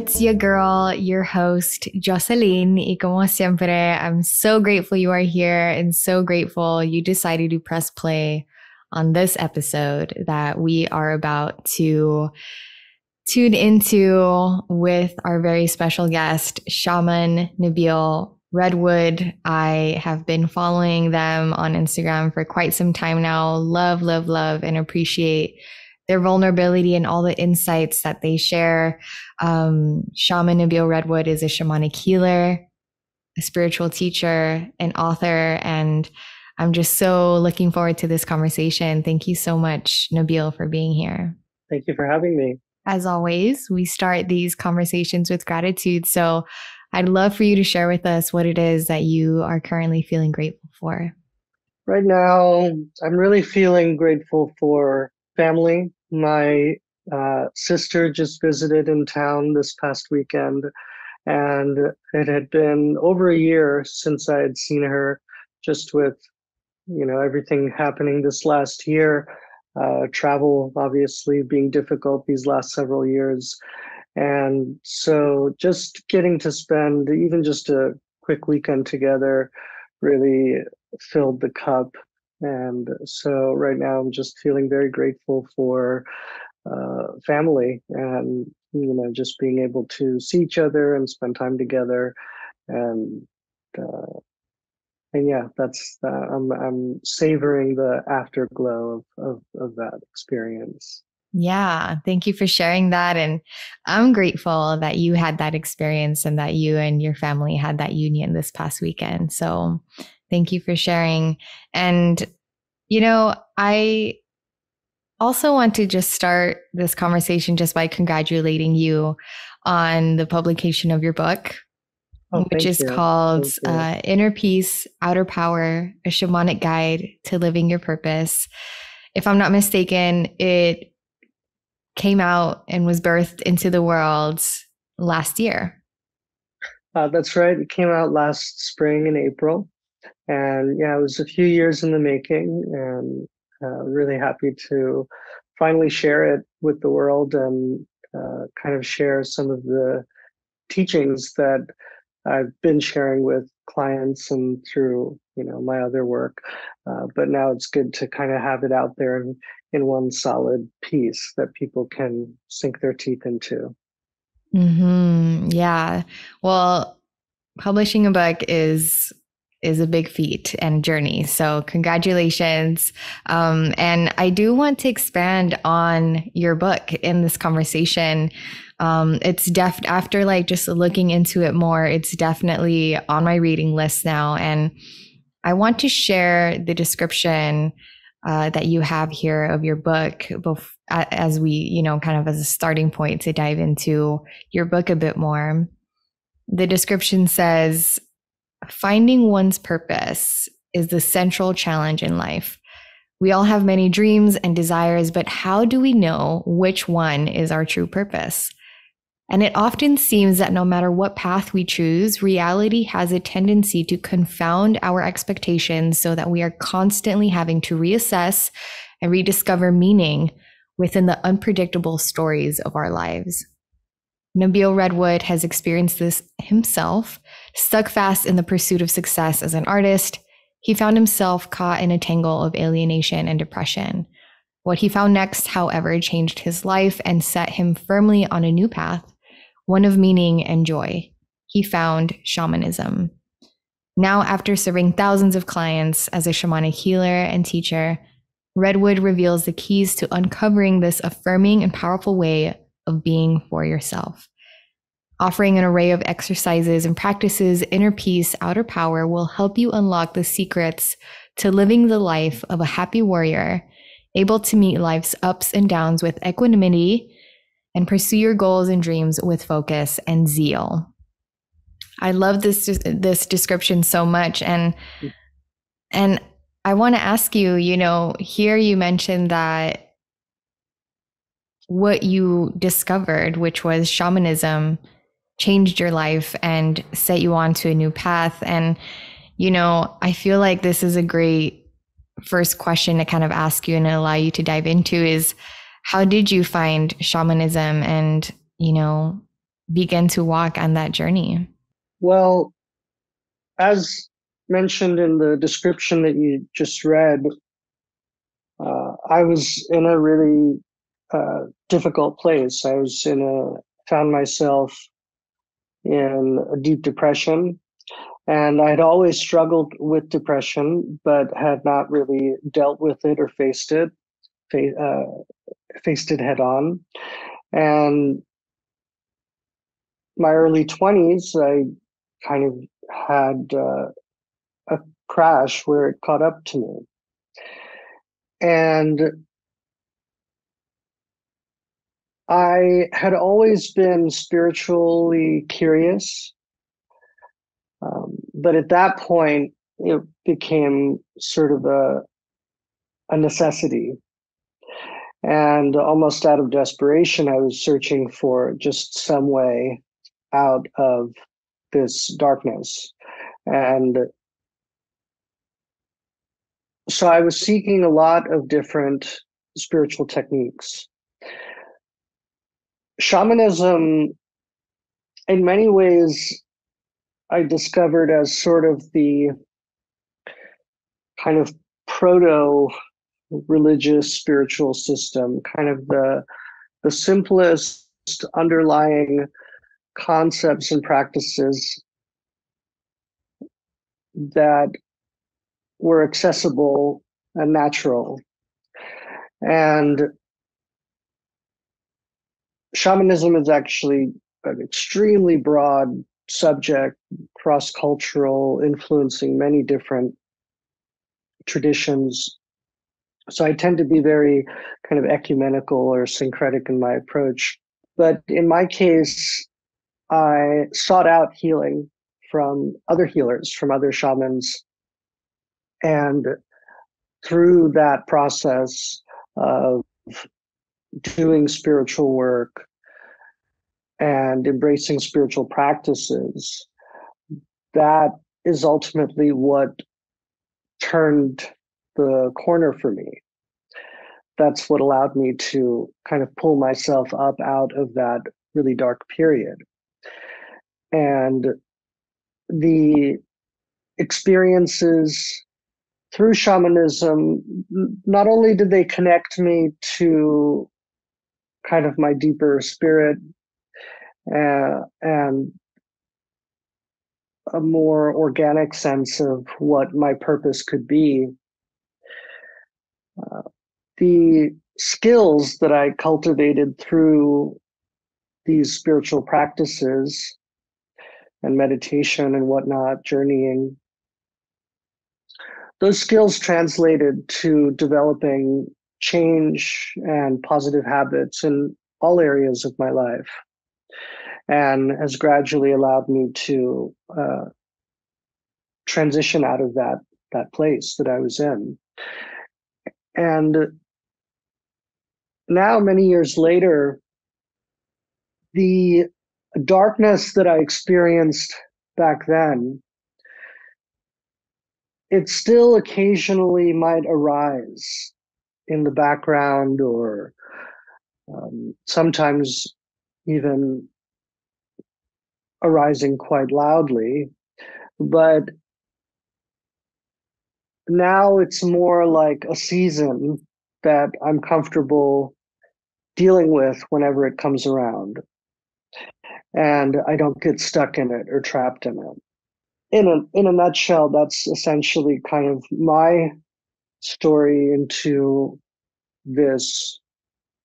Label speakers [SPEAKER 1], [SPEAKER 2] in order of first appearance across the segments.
[SPEAKER 1] it's your girl, your host, Jocelyn. Y como siempre, I'm so grateful you are here and so grateful you decided to press play on this episode that we are about to tune into with our very special guest, Shaman Nabeel Redwood. I have been following them on Instagram for quite some time now. Love, love, love, and appreciate their vulnerability and all the insights that they share. Shaman Nabeel Redwood is a shamanic healer, a spiritual teacher, an author, and I'm just so looking forward to this conversation. Thank you so much, Nabeel, for being here.
[SPEAKER 2] Thank you for having me.
[SPEAKER 1] As always, we start these conversations with gratitude. So I'd love for you to share with us what it is that you are currently feeling grateful for.
[SPEAKER 2] Right now, I'm really feeling grateful for family. My sister just visited in town this past weekend, and it had been over a year since I had seen her, just with, everything happening this last year, travel obviously being difficult these last several years. And so just getting to spend even just a quick weekend together really filled the cup. And so right now I'm just feeling very grateful for family and, just being able to see each other and spend time together. And yeah, that's I'm savoring the afterglow of that experience.
[SPEAKER 1] Yeah, thank you for sharing that. And I'm grateful that you had that experience and that you and your family had that union this past weekend. So thank you for sharing. And, I also want to just start this conversation just by congratulating you on the publication of your book, which is called Inner Peace, Outer Power, a Shamanic Guide to Living Your Purpose. If I'm not mistaken, it came out and was birthed into the world last year.
[SPEAKER 2] That's right. It came out last spring in April. And yeah, it was a few years in the making, and really happy to finally share it with the world and kind of share some of the teachings that I've been sharing with clients and through, my other work. But now it's good to kind of have it out there in one solid piece that people can sink their teeth into.
[SPEAKER 1] Mm-hmm. Yeah. Well, publishing a book is a big feat and journey. So congratulations. And I do want to expand on your book in this conversation. It's after just looking into it more, it's definitely on my reading list now. And I want to share the description that you have here of your book as we, kind of as a starting point to dive into your book a bit more. The description says, finding one's purpose is the central challenge in life. We all have many dreams and desires, but how do we know which one is our true purpose? And it often seems that no matter what path we choose, reality has a tendency to confound our expectations so that we are constantly having to reassess and rediscover meaning within the unpredictable stories of our lives. Nabeel Redwood has experienced this himself. Stuck fast in the pursuit of success as an artist, he found himself caught in a tangle of alienation and depression. What he found next, however, changed his life and set him firmly on a new path, one of meaning and joy. He found shamanism. Now, after serving thousands of clients as a shamanic healer and teacher, Redwood reveals the keys to uncovering this affirming and powerful way of being for yourself. Offering an array of exercises and practices, Inner Peace, Outer Power will help you unlock the secrets to living the life of a happy warrior, able to meet life's ups and downs with equanimity and pursue your goals and dreams with focus and zeal. I love this description so much. And I want to ask you, here you mentioned that what you discovered, which was shamanism, changed your life and set you on to a new path. And, I feel like this is a great first question to kind of ask you and allow you to dive into is, how did you find shamanism and, begin to walk on that journey?
[SPEAKER 2] Well, as mentioned in the description that you just read, I was in a really difficult place. Found myself in a deep depression, and I'd always struggled with depression, but had not really dealt with it or fa- uh, faced it head on. And my early 20s, I kind of had a crash where it caught up to me. And I had always been spiritually curious, but at that point, it became sort of a necessity. And almost out of desperation, I was searching for just some way out of this darkness. And so I was seeking a lot of different spiritual techniques. Shamanism, in many ways, I discovered as sort of the kind of proto religious spiritual system, kind of the simplest underlying concepts and practices that were accessible and natural. And shamanism is actually an extremely broad subject, cross-cultural, influencing many different traditions. So I tend to be very kind of ecumenical or syncretic in my approach. But in my case, I sought out healing from other healers, from other shamans. And through that process of doing spiritual work and embracing spiritual practices, that is ultimately what turned the corner for me. That's what allowed me to kind of pull myself up out of that really dark period. And the experiences through shamanism, not only did they connect me to kind of my deeper spirit and a more organic sense of what my purpose could be, the skills that I cultivated through these spiritual practices and meditation and whatnot, journeying, those skills translated to developing change and positive habits in all areas of my life, and has gradually allowed me to transition out of that place that I was in. And now, many years later, the darkness that I experienced back then, it still occasionally might arise in the background, or sometimes even arising quite loudly. But now it's more like a season that I'm comfortable dealing with whenever it comes around. And I don't get stuck in it or trapped in it. In a nutshell, that's essentially kind of my story into this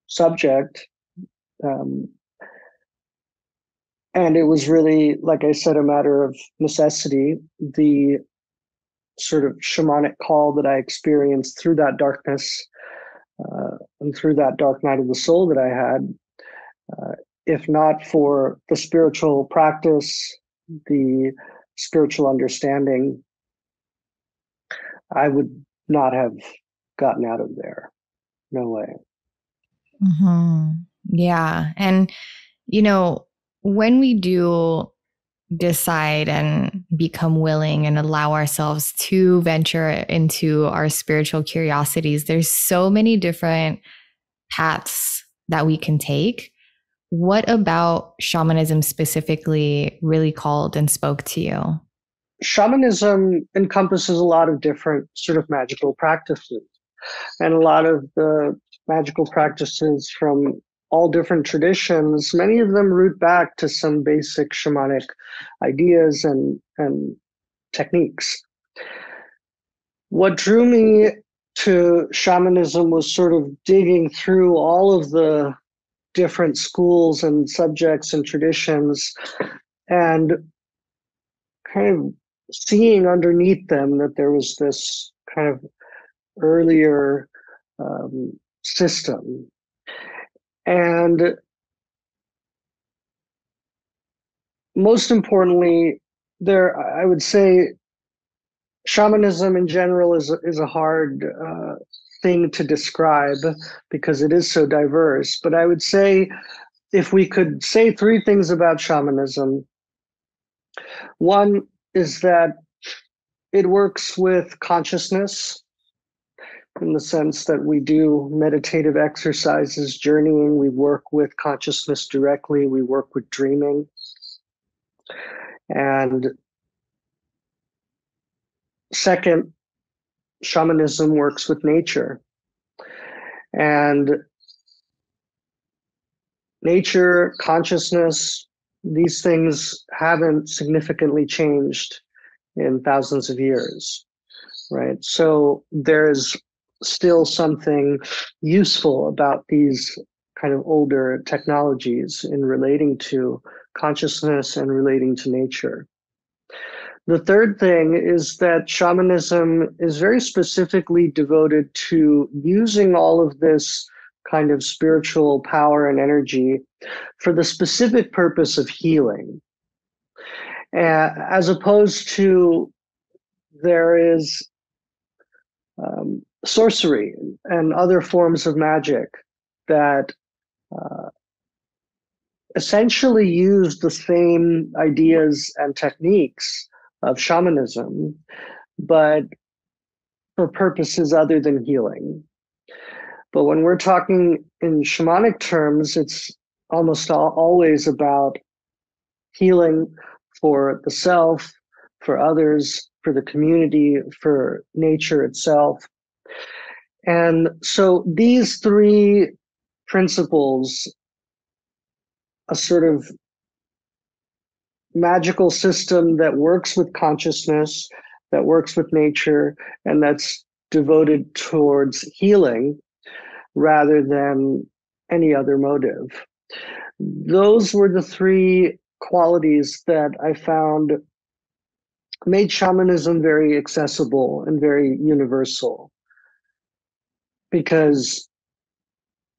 [SPEAKER 2] subject. Um, and it was really, like I said, a matter of necessity. The sort of shamanic call that I experienced through that darkness and through that dark night of the soul that I had, if not for the spiritual practice, the spiritual understanding, I would not have gotten out of there. No way.
[SPEAKER 1] Mm-hmm. Yeah. And, when we do decide and become willing and allow ourselves to venture into our spiritual curiosities, there's so many different paths that we can take. what about shamanism specifically really called and spoke to you?
[SPEAKER 2] Shamanism encompasses a lot of different sort of magical practices, and a lot of the magical practices from all different traditions, many of them root back to some basic shamanic ideas and techniques. What drew me to shamanism was sort of digging through all of the different schools and subjects and traditions and kind of seeing underneath them that there was this kind of earlier system. And most importantly, I would say shamanism in general is a hard thing to describe because it is so diverse. But I would say if we could say three things about shamanism, one is that it works with consciousness in the sense that we do meditative exercises, journeying, we work with consciousness directly, we work with dreaming. And second, shamanism works with nature. And nature, consciousness, these things haven't significantly changed in thousands of years, right? So there's still something useful about these kind of older technologies in relating to consciousness and relating to nature. The third thing is that shamanism is very specifically devoted to using all of this kind of spiritual power and energy for the specific purpose of healing, as opposed to there is sorcery and other forms of magic that essentially use the same ideas and techniques of shamanism, but for purposes other than healing. But when we're talking in shamanic terms, it's almost always about healing for the self, for others, for the community, for nature itself. And so these three principles, a sort of magical system that works with consciousness, that works with nature, and that's devoted towards healing rather than any other motive. Those were the three qualities that I found made shamanism very accessible and very universal, because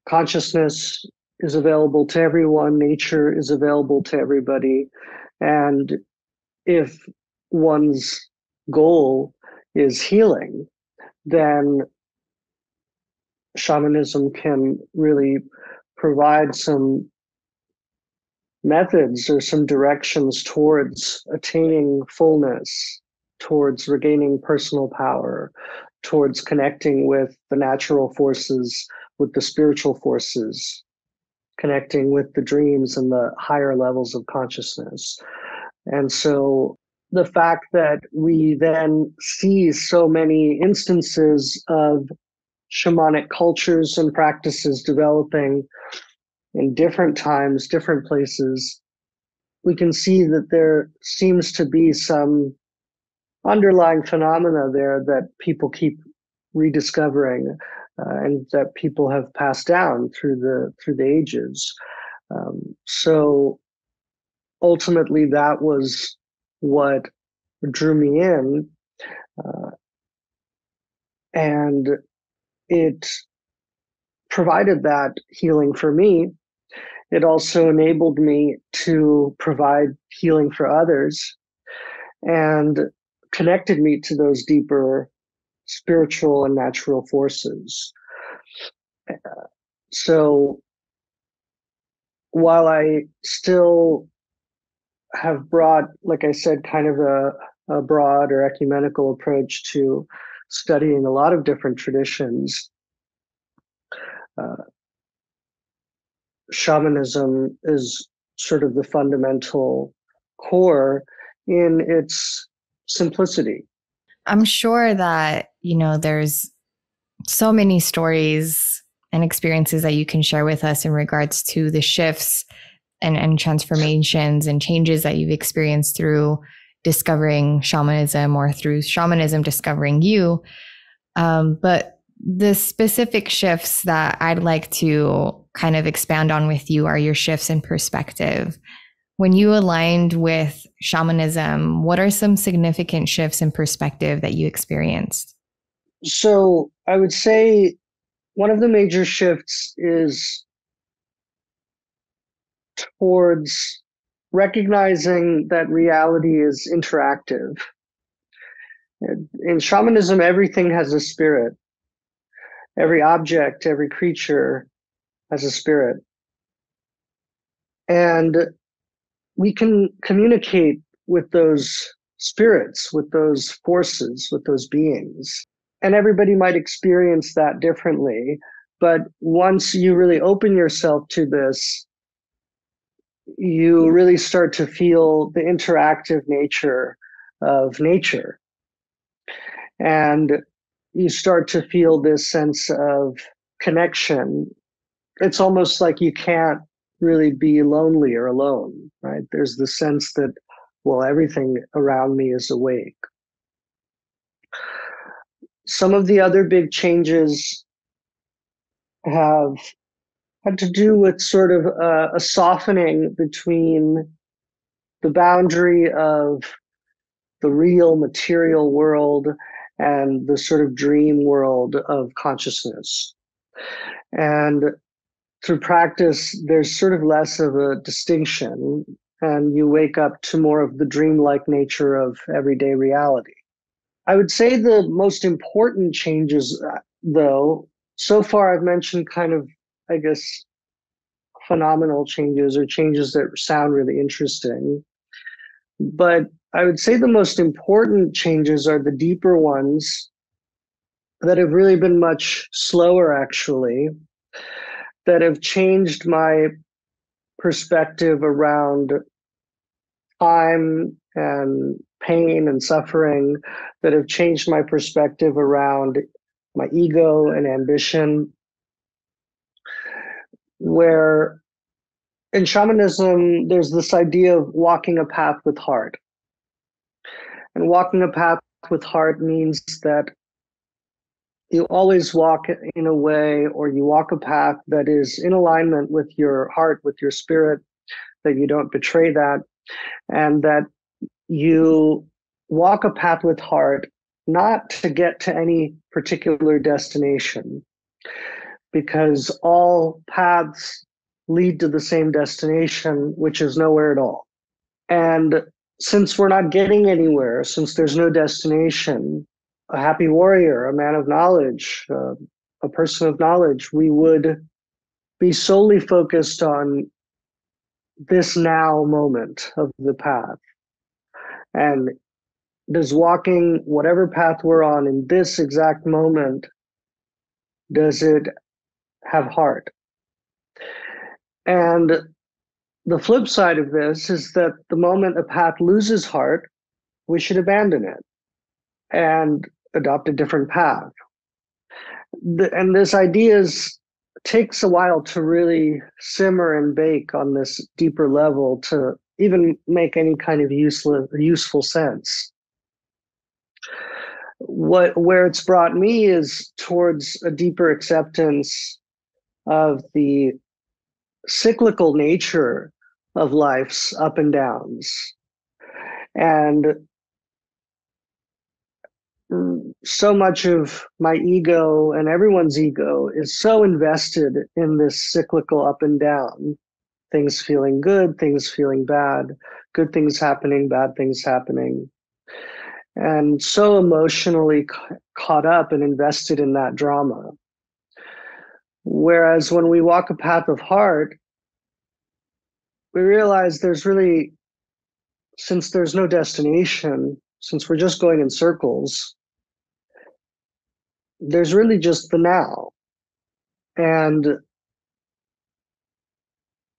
[SPEAKER 2] consciousness is available to everyone, nature is available to everybody, and if one's goal is healing, then shamanism can really provide some methods or some directions towards attaining fullness, towards regaining personal power, towards connecting with the natural forces, with the spiritual forces, connecting with the dreams and the higher levels of consciousness. And so the fact that we then see so many instances of shamanic cultures and practices developing in different times, different places, we can see that there seems to be some underlying phenomena there that people keep rediscovering and that people have passed down through the ages. So ultimately, that was what drew me in, and it provided that healing for me. It also enabled me to provide healing for others and connected me to those deeper spiritual and natural forces. So while I still have brought, like I said, kind of a broad or ecumenical approach to studying a lot of different traditions, shamanism is sort of the fundamental core in its simplicity.
[SPEAKER 1] I'm sure that, there's so many stories and experiences that you can share with us in regards to the shifts and transformations and changes that you've experienced through discovering shamanism or through shamanism discovering you. But the specific shifts that I'd like to kind of expand on with you are your shifts in perspective. When you aligned with shamanism, what are some significant shifts in perspective that you experienced?
[SPEAKER 2] So I would say one of the major shifts is towards recognizing that reality is interactive. In shamanism, everything has a spirit. Every object, every creature has a spirit. And we can communicate with those spirits, with those forces, with those beings. And everybody might experience that differently. But once you really open yourself to this, you really start to feel the interactive nature of nature. And you start to feel this sense of connection. It's almost like you can't really be lonely or alone, right? There's the sense that, well, everything around me is awake. Some of the other big changes have had to do with sort of a softening between the boundary of the real material world and the sort of dream world of consciousness. And through practice, there's sort of less of a distinction, and you wake up to more of the dreamlike nature of everyday reality. I would say the most important changes, though, so far I've mentioned kind of, I guess, phenomenal changes or changes that sound really interesting. But I would say the most important changes are the deeper ones that have really been much slower, actually, that have changed my perspective around time and pain and suffering, that have changed my perspective around my ego and ambition, where in shamanism, there's this idea of walking a path with heart. And walking a path with heart means that you always walk in a way, or you walk a path that is in alignment with your heart, with your spirit, that you don't betray that, and that you walk a path with heart, not to get to any particular destination, because all paths lead to the same destination, which is nowhere at all. And since we're not getting anywhere, since there's no destination, a happy warrior, a man of knowledge, a person of knowledge, we would be solely focused on this now moment of the path. And does walking whatever path we're on in this exact moment, does it have heart? And the flip side of this is that the moment a path loses heart, we should abandon it and adopt a different path. And this idea takes a while to really simmer and bake on this deeper level to even make any kind of useful sense. Where it's brought me is towards a deeper acceptance of the cyclical nature of life's up and downs. And so much of my ego and everyone's ego is so invested in this cyclical up and down, things feeling good, things feeling bad, good things happening, bad things happening, and so emotionally caught up and invested in that drama. Whereas when we walk a path of heart, we realize there's really, since there's no destination, since we're just going in circles, there's really just the now. And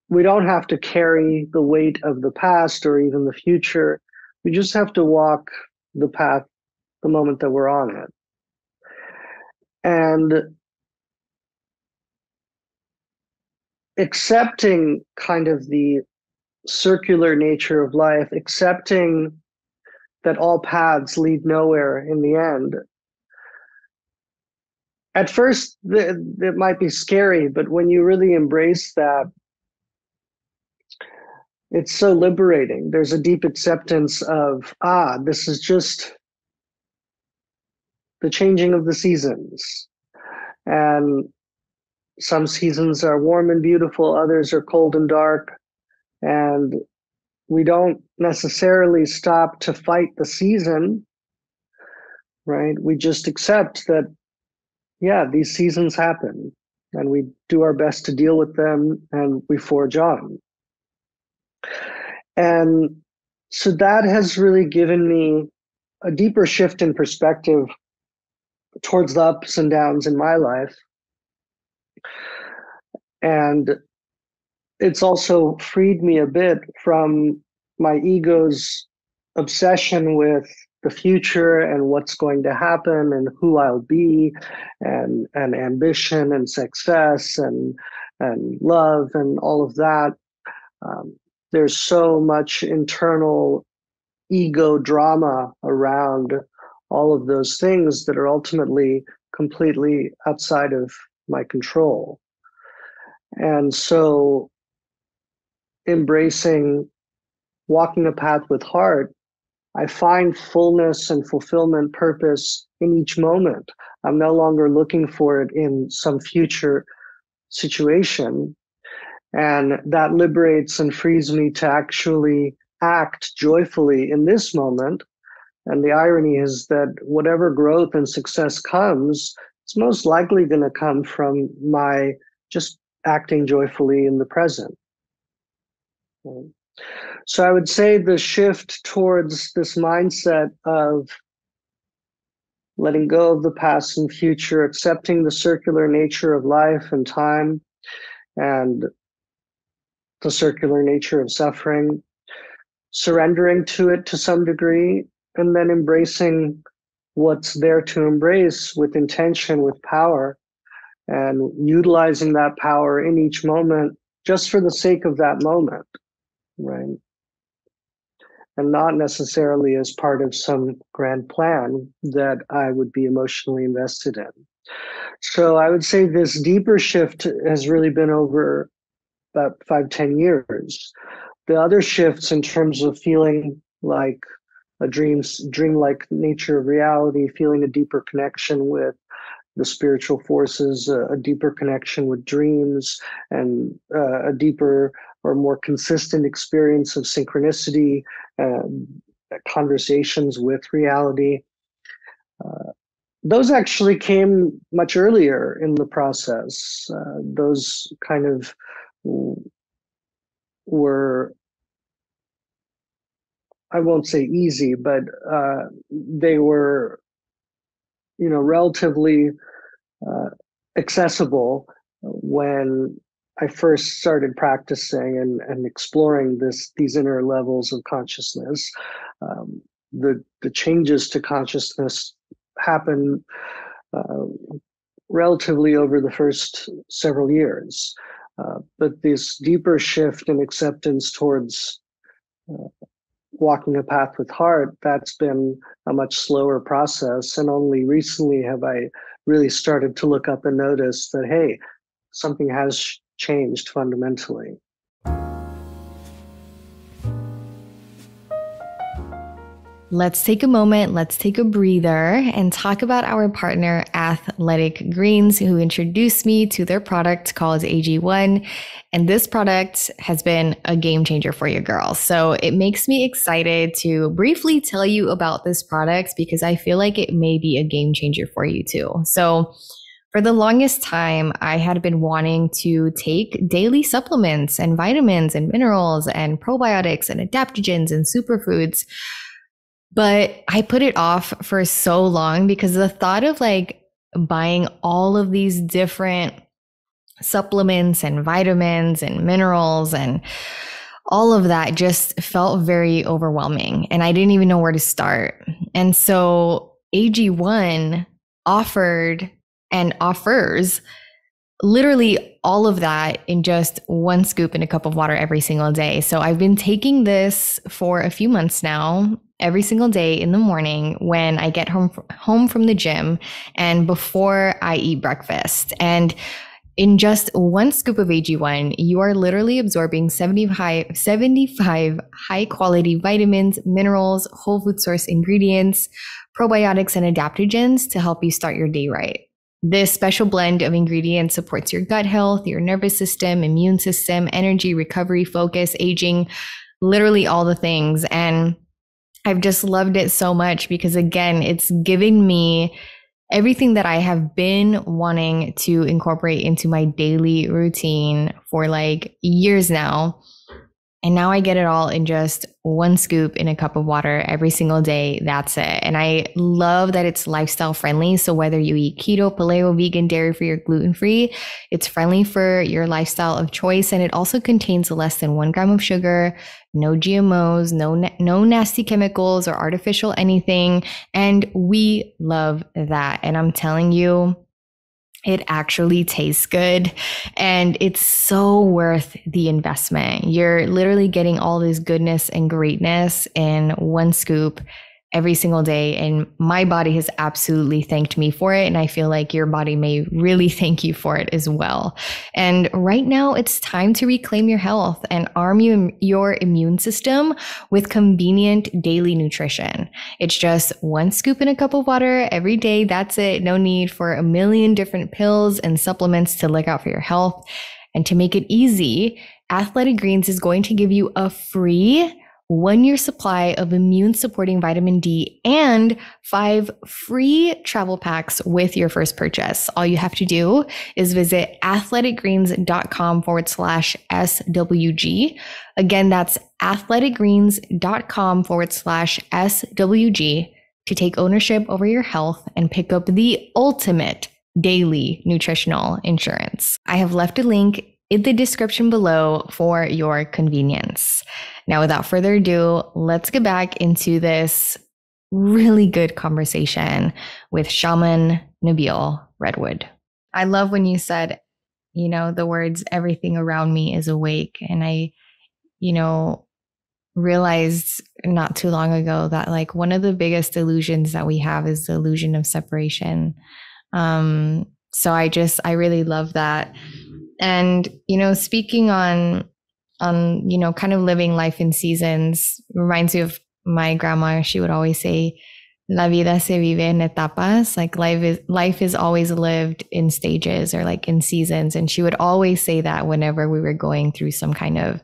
[SPEAKER 2] we don't have to carry the weight of the past or even the future. We just have to walk the path the moment that we're on it. And accepting kind of the circular nature of life, accepting that all paths lead nowhere in the end. At first, it might be scary, but when you really embrace that, it's so liberating. There's a deep acceptance of, this is just the changing of the seasons. And some seasons are warm and beautiful, others are cold and dark. And we don't necessarily stop to fight the season, right? We just accept that, these seasons happen, and we do our best to deal with them, and we forge on. And so that has really given me a deeper shift in perspective towards the ups and downs in my life. And it's also freed me a bit from my ego's obsession with the future and what's going to happen and who I'll be, and ambition and success and love and all of that. There's so much internal ego drama around all of those things that are ultimately completely outside of my control. And so embracing walking a path with heart, I find fullness and fulfillment, purpose in each moment. I'm no longer looking for it in some future situation. And that liberates and frees me to actually act joyfully in this moment. And the irony is that whatever growth and success comes, it's most likely going to come from my just acting joyfully in the present. So I would say the shift towards this mindset of letting go of the past and future, accepting the circular nature of life and time, and the circular nature of suffering, surrendering to it to some degree, and then embracing what's there to embrace with intention, with power, and utilizing that power in each moment just for the sake of that moment, right? And not necessarily as part of some grand plan that I would be emotionally invested in. So I would say this deeper shift has really been over about 5-10 years. The other shifts in terms of feeling like a dreamlike nature of reality, feeling a deeper connection with the spiritual forces, a deeper connection with dreams, and a deeper or more consistent experience of synchronicity, conversations with reality. Those actually came much earlier in the process. Those kind of were, I won't say easy, but they were, relatively accessible when I first started practicing and exploring these inner levels of consciousness. The changes to consciousness happen relatively over the first several years. But this deeper shift in acceptance towards walking a path with heart, that's been a much slower process. And only recently have I really started to look up and notice that, hey, something has changed fundamentally.
[SPEAKER 1] Let's take a moment, let's take a breather and talk about our partner, Athletic Greens, who introduced me to their product called AG1. And this product has been a game changer for your girls. So it makes me excited to briefly tell you about this product because I feel like it may be a game changer for you too. So for the longest time, I had been wanting to take daily supplements and vitamins and minerals and probiotics and adaptogens and superfoods. But I put it off for so long because the thought of like buying all of these different supplements and vitamins and minerals and all of that just felt very overwhelming. And I didn't even know where to start. And so AG1 offered and offers literally all of that in just one scoop in a cup of water every single day. So I've been taking this for a few months now, every single day in the morning when I get home from the gym and before I eat breakfast. And in just one scoop of AG1, you are literally absorbing 75 high quality vitamins, minerals, whole food source ingredients, probiotics, and adaptogens to help you start your day right. This special blend of ingredients supports your gut health, your nervous system, immune system, energy, recovery, focus, aging, literally all the things. And I've just loved it so much because, again, it's giving me everything that I have been wanting to incorporate into my daily routine for like years now. And now I get it all in just one scoop in a cup of water every single day. That's it. And I love that it's lifestyle friendly. So whether you eat keto, paleo, vegan, dairy free, or gluten free, it's friendly for your lifestyle of choice. And it also contains less than 1 gram of sugar, no GMOs, no nasty chemicals or artificial anything. And we love that. And I'm telling you, it actually tastes good and it's so worth the investment. You're literally getting all this goodness and greatness in one scoop every single day. And my body has absolutely thanked me for it. And I feel like your body may really thank you for it as well. And right now it's time to reclaim your health and arm your immune system with convenient daily nutrition. It's just one scoop in a cup of water every day. That's it. No need for a million different pills and supplements to look out for your health. And to make it easy, Athletic Greens is going to give you a free 1 year supply of immune supporting vitamin D and 5 free travel packs with your first purchase. All you have to do is visit athleticgreens.com/SWG. Again, that's athleticgreens.com/SWG to take ownership over your health and pick up the ultimate daily nutritional insurance. I have left a link in the description below for your convenience. Now, without further ado, let's get back into this really good conversation with Shaman Nabeel Redwood. I love when you said, the words, everything around me is awake. And I, realized not too long ago that like one of the biggest illusions that we have is the illusion of separation. So I really love that. And, speaking on, kind of living life in seasons reminds me of my grandma. She would always say, La vida se vive en etapas. Like life is always lived in stages or like in seasons. And she would always say that whenever we were going through some kind of,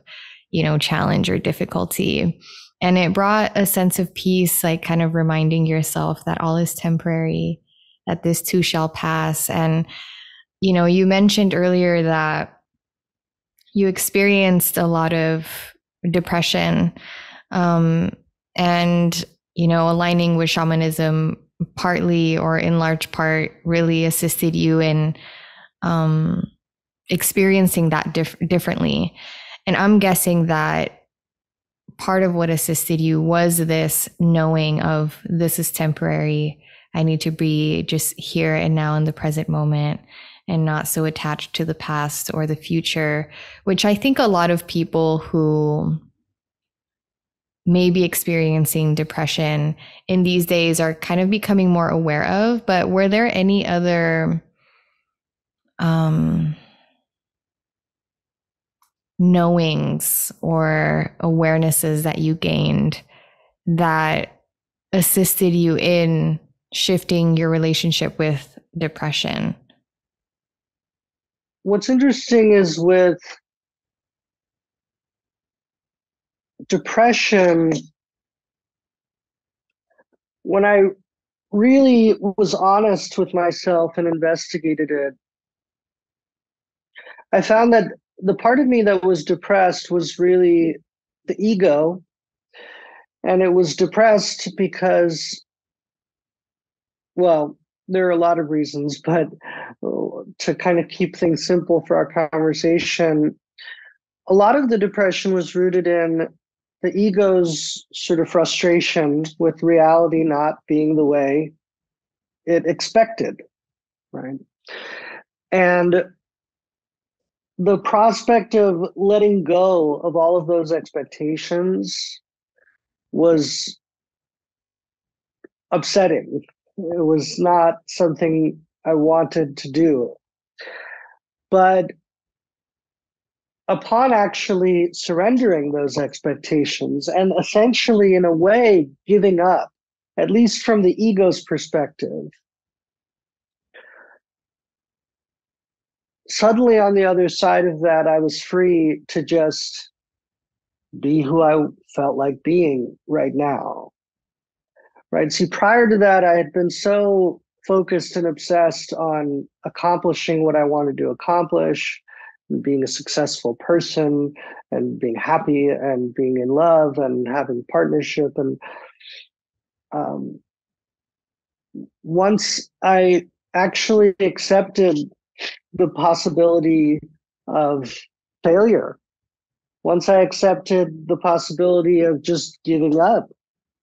[SPEAKER 1] challenge or difficulty. And it brought a sense of peace, like kind of reminding yourself that all is temporary, that this too shall pass. And you mentioned earlier that you experienced a lot of depression, and, aligning with shamanism partly or in large part really assisted you in experiencing that differently. And I'm guessing that part of what assisted you was this knowing of this is temporary. I need to be just here and now in the present moment and not so attached to the past or the future, which I think a lot of people who may be experiencing depression in these days are kind of becoming more aware of. But were there any other knowings or awarenesses that you gained that assisted you in shifting your relationship with depression?
[SPEAKER 2] What's interesting is with depression, when I really was honest with myself and investigated it, I found that the part of me that was depressed was really the ego. And it was depressed because, well, there are a lot of reasons, but to kind of keep things simple for our conversation, a lot of the depression was rooted in the ego's sort of frustration with reality not being the way it expected, right? And the prospect of letting go of all of those expectations was upsetting. It was not something I wanted to do. But upon actually surrendering those expectations and essentially, in a way, giving up, at least from the ego's perspective, suddenly on the other side of that, I was free to just be who I felt like being right now. Right. See, prior to that, I had been so focused and obsessed on accomplishing what I wanted to accomplish, and being a successful person, and being happy, and being in love, and having partnership. And um, once I actually accepted the possibility of failure, once I accepted the possibility of just giving up,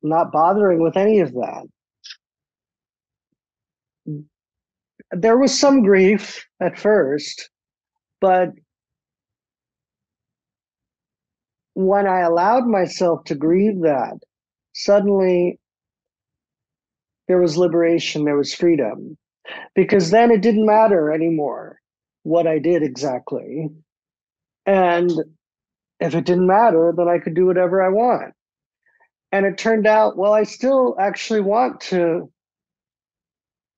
[SPEAKER 2] not bothering with any of that, there was some grief at first, but when I allowed myself to grieve that, suddenly there was liberation, there was freedom, because then it didn't matter anymore what I did exactly. And if it didn't matter, then I could do whatever I want. And it turned out, well, I still actually want to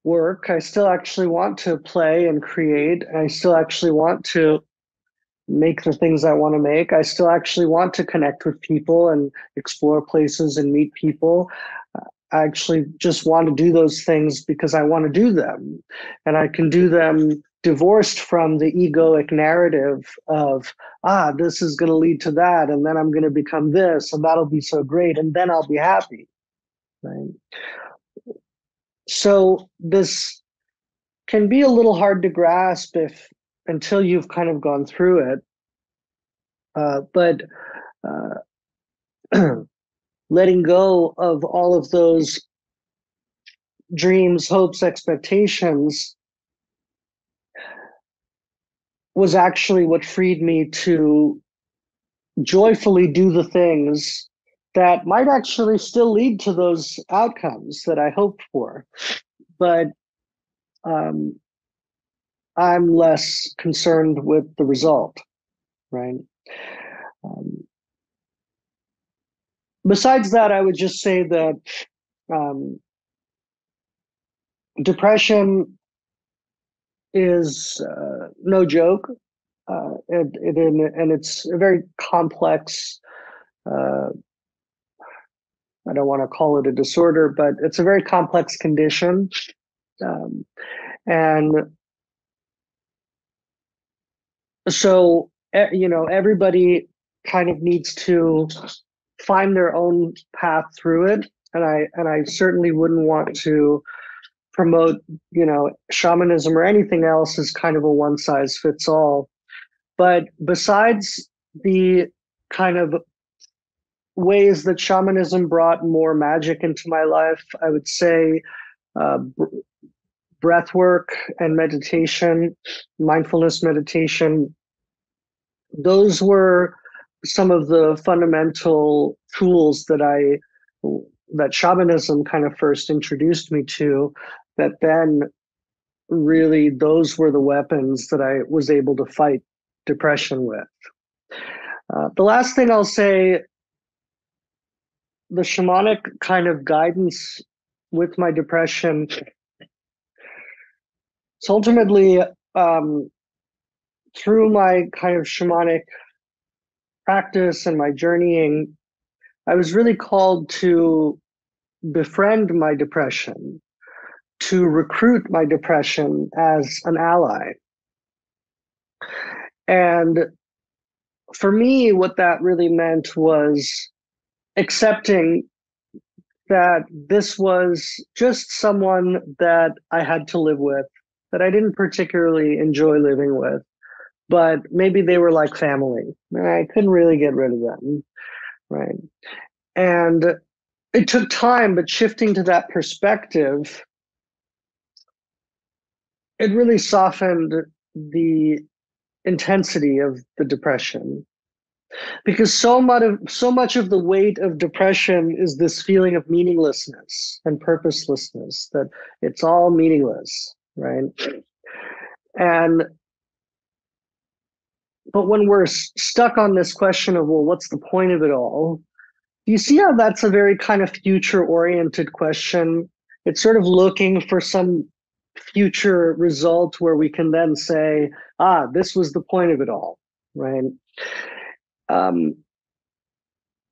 [SPEAKER 2] work. I still actually want to play and create. I still actually want to make the things I want to make. I still actually want to connect with people and explore places and meet people. I actually just want to do those things because I want to do them. And I can do them divorced from the egoic narrative of, this is going to lead to that. And then I'm going to become this, and that'll be so great. And then I'll be happy. Right. So this can be a little hard to grasp until you've kind of gone through it. But letting go of all of those dreams, hopes, expectations was actually what freed me to joyfully do the things that might actually still lead to those outcomes that I hoped for. But I'm less concerned with the result, right? Besides that, I would just say that depression is no joke, and it's a very complex. I don't want to call it a disorder, but it's a very complex condition, and so everybody kind of needs to find their own path through it, and I certainly wouldn't want to promote shamanism or anything else as kind of a one size fits all. But besides the kind of ways that shamanism brought more magic into my life, I would say breath work and meditation, mindfulness meditation, those were some of the fundamental tools that shamanism kind of first introduced me to, that then really those were the weapons that I was able to fight depression with. The last thing I'll say, the shamanic kind of guidance with my depression, so ultimately through my kind of shamanic practice and my journeying, I was really called to befriend my depression, to recruit my depression as an ally. And for me, what that really meant was accepting that this was just someone that I had to live with, that I didn't particularly enjoy living with, but maybe they were like family. And I couldn't really get rid of them, right? And it took time, but shifting to that perspective, it really softened the intensity of the depression, because so much of the weight of depression is this feeling of meaninglessness and purposelessness, that it's all meaningless, right? And but when we're stuck on this question of, well, what's the point of it all? Do you see how that's a very kind of future oriented question? It's sort of looking for some future result where we can then say, this was the point of it all, right? Um,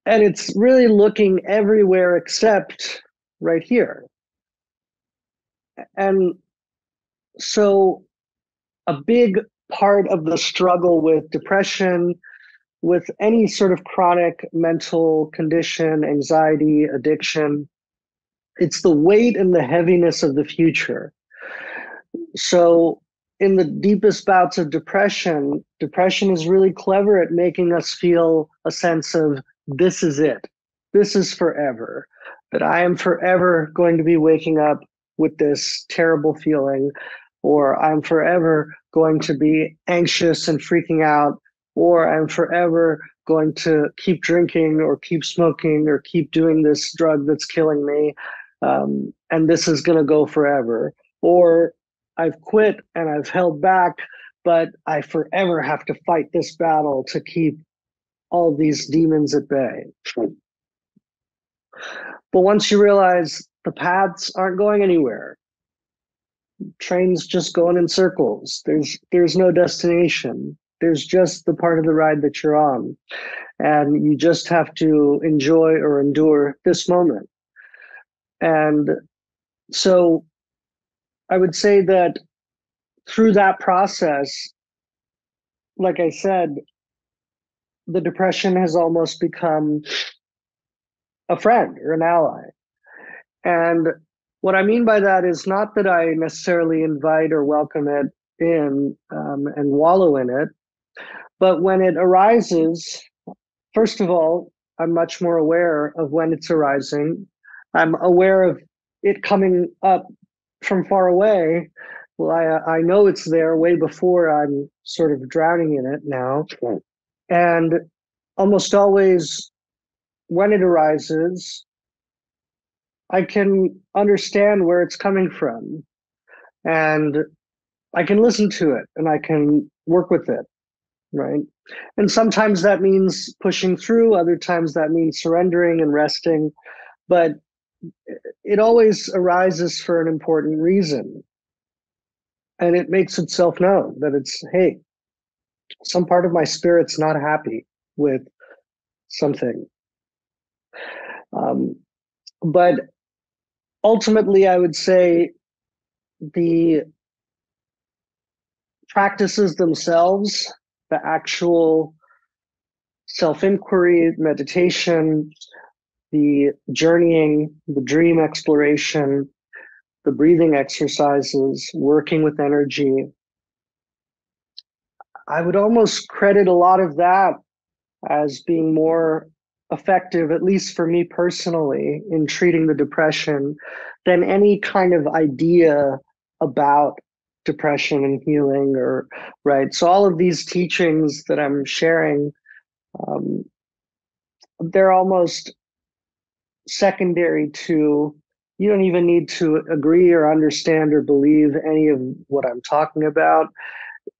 [SPEAKER 2] and it's really looking everywhere except right here. And so a big part of the struggle with depression, with any sort of chronic mental condition, anxiety, addiction, it's the weight and the heaviness of the future. So in the deepest bouts of depression, depression is really clever at making us feel a sense of, this is it. This is forever. That I am forever going to be waking up with this terrible feeling, or I'm forever going to be anxious and freaking out, or I'm forever going to keep drinking or keep smoking or keep doing this drug that's killing me. And this is going to go forever. Or I've quit and I've held back, but I forever have to fight this battle to keep all these demons at bay. But once you realize the paths aren't going anywhere, trains just going in circles, there's no destination. There's just the part of the ride that you're on. And you just have to enjoy or endure this moment. And so I would say that through that process, like I said, the depression has almost become a friend or an ally. And what I mean by that is not that I necessarily invite or welcome it in and wallow in it, but when it arises, first of all, I'm much more aware of when it's arising. I'm aware of it coming up from far away. Well, I know it's there way before I'm sort of drowning in it now. And almost always when it arises, I can understand where it's coming from, and I can listen to it and I can work with it, right? And sometimes that means pushing through, other times that means surrendering and resting, but it always arises for an important reason. And it makes itself known that it's, hey, some part of my spirit's not happy with something. But ultimately, I would say the practices themselves, the actual self-inquiry, meditation, the journeying, the dream exploration, the breathing exercises, working with energy, I would almost credit a lot of that as being more effective, at least for me personally, in treating the depression than any kind of idea about depression and healing, or right. So all of these teachings that I'm sharing, they're almost secondary to, you don't even need to agree or understand or believe any of what I'm talking about.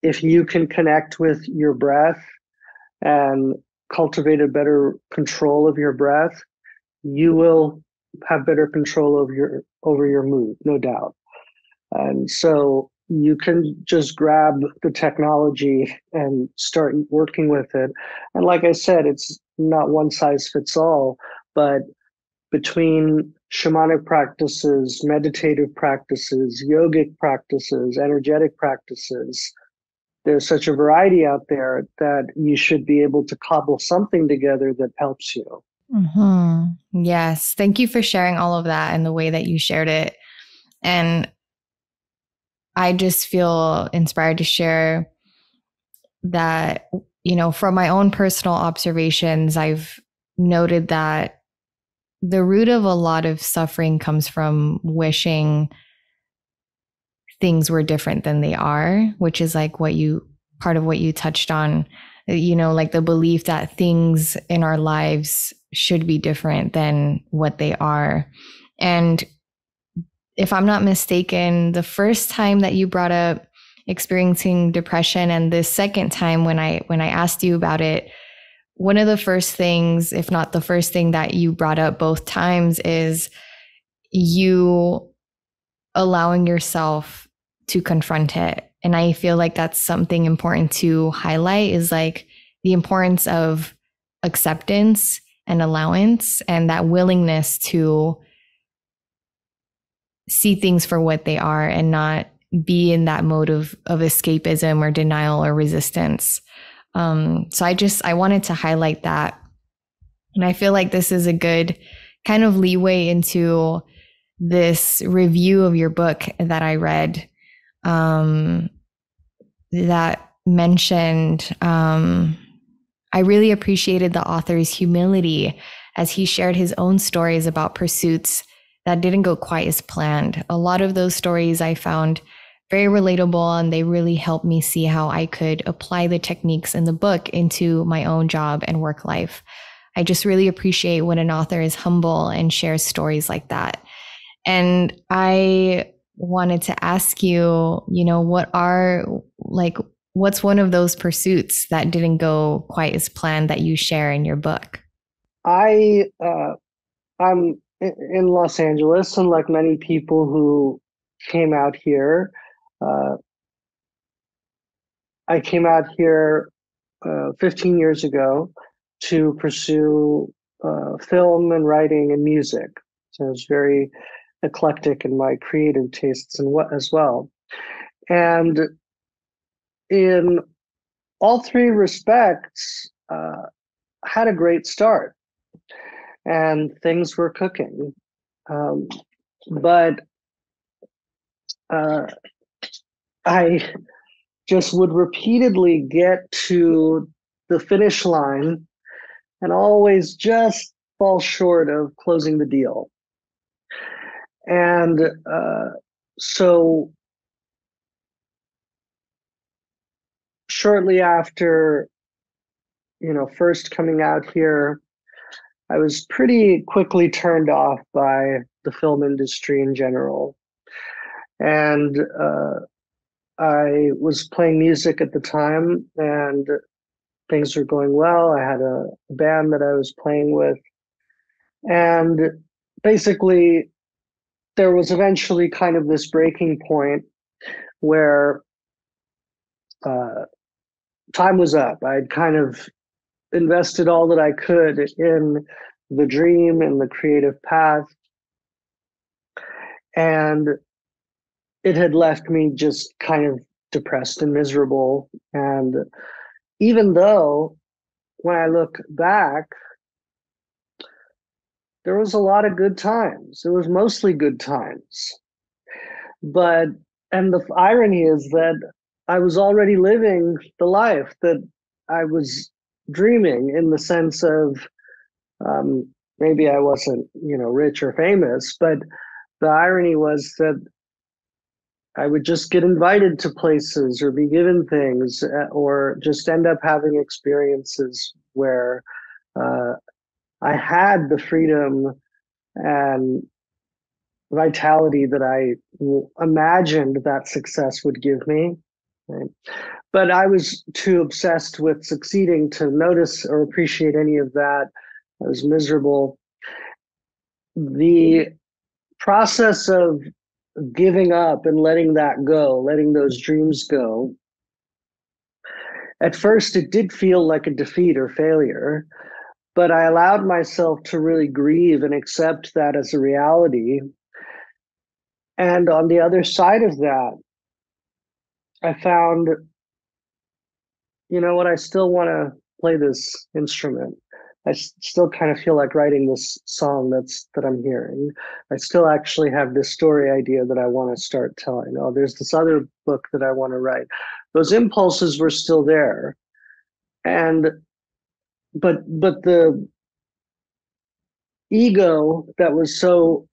[SPEAKER 2] If you can connect with your breath and cultivate a better control of your breath, you will have better control over your mood, no doubt. And so you can just grab the technology and start working with it. And like I said, it's not one size fits all, but between shamanic practices, meditative practices, yogic practices, energetic practices, there's such a variety out there that you should be able to cobble something together that helps you.
[SPEAKER 1] Mm-hmm. Yes. Thank you for sharing all of that and the way that you shared it. And I just feel inspired to share that, from my own personal observations, I've noted that the root of a lot of suffering comes from wishing things were different than they are, which is like part of what you touched on, like the belief that things in our lives should be different than what they are. And if I'm not mistaken, the first time that you brought up experiencing depression and the second time when I asked you about it, one of the first things, if not the first thing that you brought up both times, is you allowing yourself to confront it. And I feel like that's something important to highlight, is like the importance of acceptance and allowance, and that willingness to see things for what they are and not be in that mode of escapism or denial or resistance. So I wanted to highlight that. And I feel like this is a good kind of leeway into this review of your book that I read, that mentioned, I really appreciated the author's humility as he shared his own stories about pursuits that didn't go quite as planned. A lot of those stories I found very relatable, and they really helped me see how I could apply the techniques in the book into my own job and work life. I just really appreciate when an author is humble and shares stories like that. And I wanted to ask you, what's one of those pursuits that didn't go quite as planned that you share in your book?
[SPEAKER 2] I'm in Los Angeles, and like many people who came out here, uh, I came out here 15 years ago to pursue film and writing and music. So I was very eclectic in my creative tastes and what as well. And in all three respects, had a great start, and things were cooking. But I just would repeatedly get to the finish line and always just fall short of closing the deal. And so shortly after, first coming out here, I was pretty quickly turned off by the film industry in general. And I was playing music at the time, and things were going well. I had a band that I was playing with. And basically, there was eventually kind of this breaking point where time was up. I'd kind of invested all that I could in the dream and the creative path. And it had left me just kind of depressed and miserable. And even though when I look back, there was a lot of good times. It was mostly good times. And the irony is that I was already living the life that I was dreaming, in the sense of maybe I wasn't, rich or famous, but the irony was that I would just get invited to places or be given things, or just end up having experiences where I had the freedom and vitality that I imagined that success would give me. Right? But I was too obsessed with succeeding to notice or appreciate any of that. I was miserable. The process of giving up and letting that go, letting those dreams go, at first it did feel like a defeat or failure, but I allowed myself to really grieve and accept that as a reality. And on the other side of that, I found, you know what, I still want to play this instrument. still kind of feel like writing this song that I'm hearing. I still actually have this story idea that I want to start telling. Oh, there's this other book that I want to write. Those impulses were still there, and but the ego that was so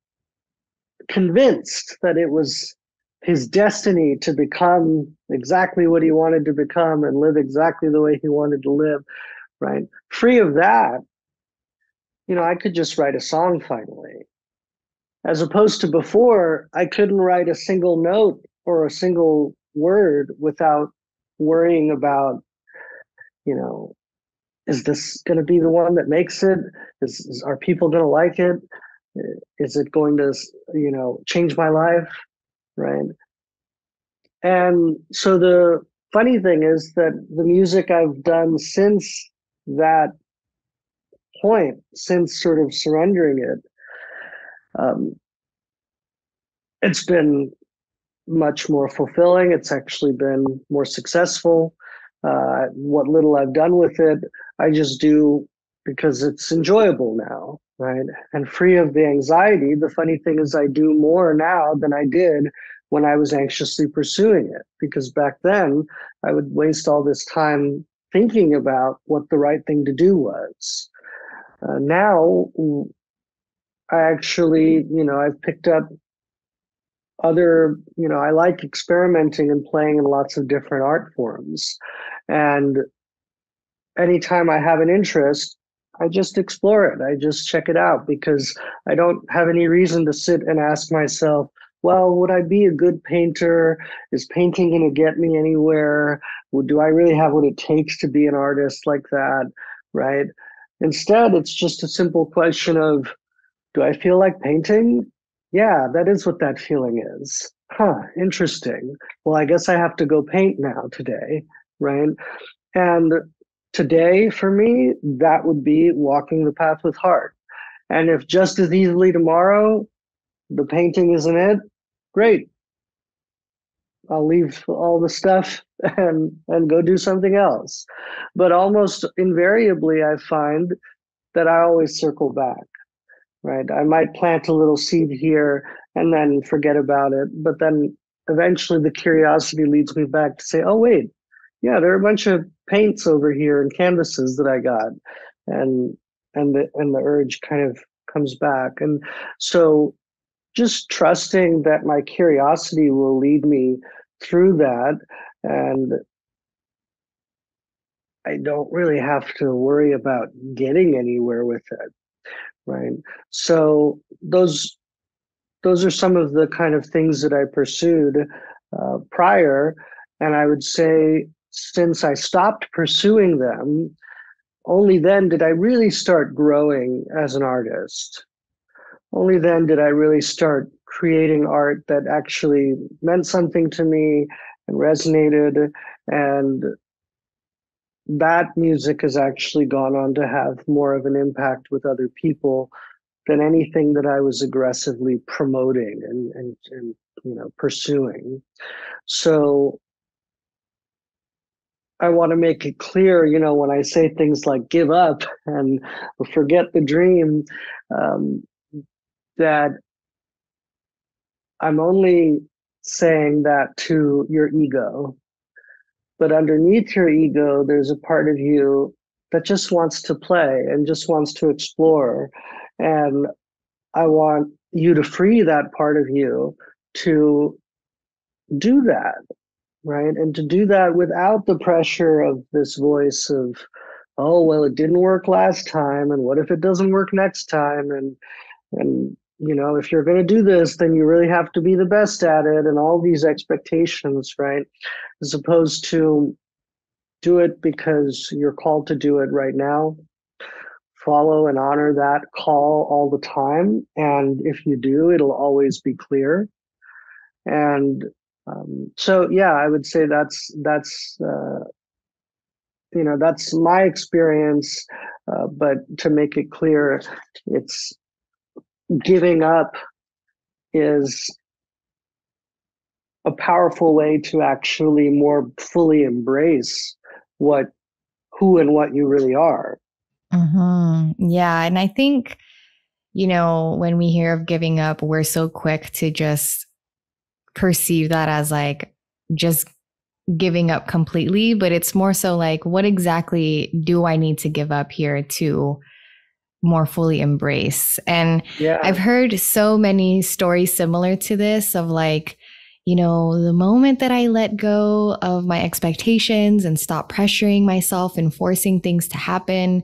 [SPEAKER 2] convinced that it was his destiny to become exactly what he wanted to become and live exactly the way he wanted to live, right? Free of that, I could just write a song finally. As opposed to before, I couldn't write a single note or a single word without worrying about, you know, is this going to be the one that makes it? Are people going to like it? Is it going to, change my life? Right. And so the funny thing is that the music I've done since that point, since sort of surrendering it, um, it's been much more fulfilling. It's actually been more successful. What little I've done with it, I just do because it's enjoyable now, right? And free of the anxiety. The funny thing is, I do more now than I did when I was anxiously pursuing it, because back then I would waste all this time thinking about what the right thing to do was. Now, I actually, I've picked up I like experimenting and playing in lots of different art forms. And anytime I have an interest, I just explore it. I just check it out because I don't have any reason to sit and ask myself, well, would I be a good painter? Is painting going to get me anywhere? Do I really have what it takes to be an artist like that? Right. Instead, it's just a simple question of, do I feel like painting? Yeah, that is what that feeling is. Huh, interesting. Well, I guess I have to go paint now today, right? And today for me, that would be walking the path with heart. And if just as easily tomorrow, the painting isn't it, great. I'll leave all the stuff and go do something else. But almost invariably, I find that I always circle back, right? I might plant a little seed here and then forget about it. But then eventually the curiosity leads me back to say, oh, wait, yeah, there are a bunch of paints over here and canvases that I got. And the urge kind of comes back. And so just trusting that my curiosity will lead me through that. And I don't really have to worry about getting anywhere with it. Right. So those are some of the kind of things that I pursued prior. And I would say since I stopped pursuing them, only then did I really start growing as an artist. Only then did I really start creating art that actually meant something to me and resonated. And that music has actually gone on to have more of an impact with other people than anything that I was aggressively promoting and pursuing. So I want to make it clear, when I say things like give up and forget the dream, um, that I'm only saying that to your ego. But underneath your ego, there's a part of you that just wants to play and just wants to explore. And I want you to free that part of you to do that, right? And to do that without the pressure of this voice of, oh, well, it didn't work last time. And what if it doesn't work next time? And, if you're going to do this, then you really have to be the best at it and all these expectations, right? As opposed to do it because you're called to do it right now. Follow and honor that call all the time. And if you do, it'll always be clear. And so, yeah, I would say that's my experience. But to make it clear, it's giving up is a powerful way to actually more fully embrace who and what you really are.
[SPEAKER 1] Yeah. And I think, when we hear of giving up, we're so quick to just perceive that as like just giving up completely. But it's more so like, what exactly do I need to give up here to more fully embrace? And I've
[SPEAKER 2] Yeah.
[SPEAKER 1] heard so many stories similar to this of like, the moment that I let go of my expectations and stop pressuring myself and forcing things to happen,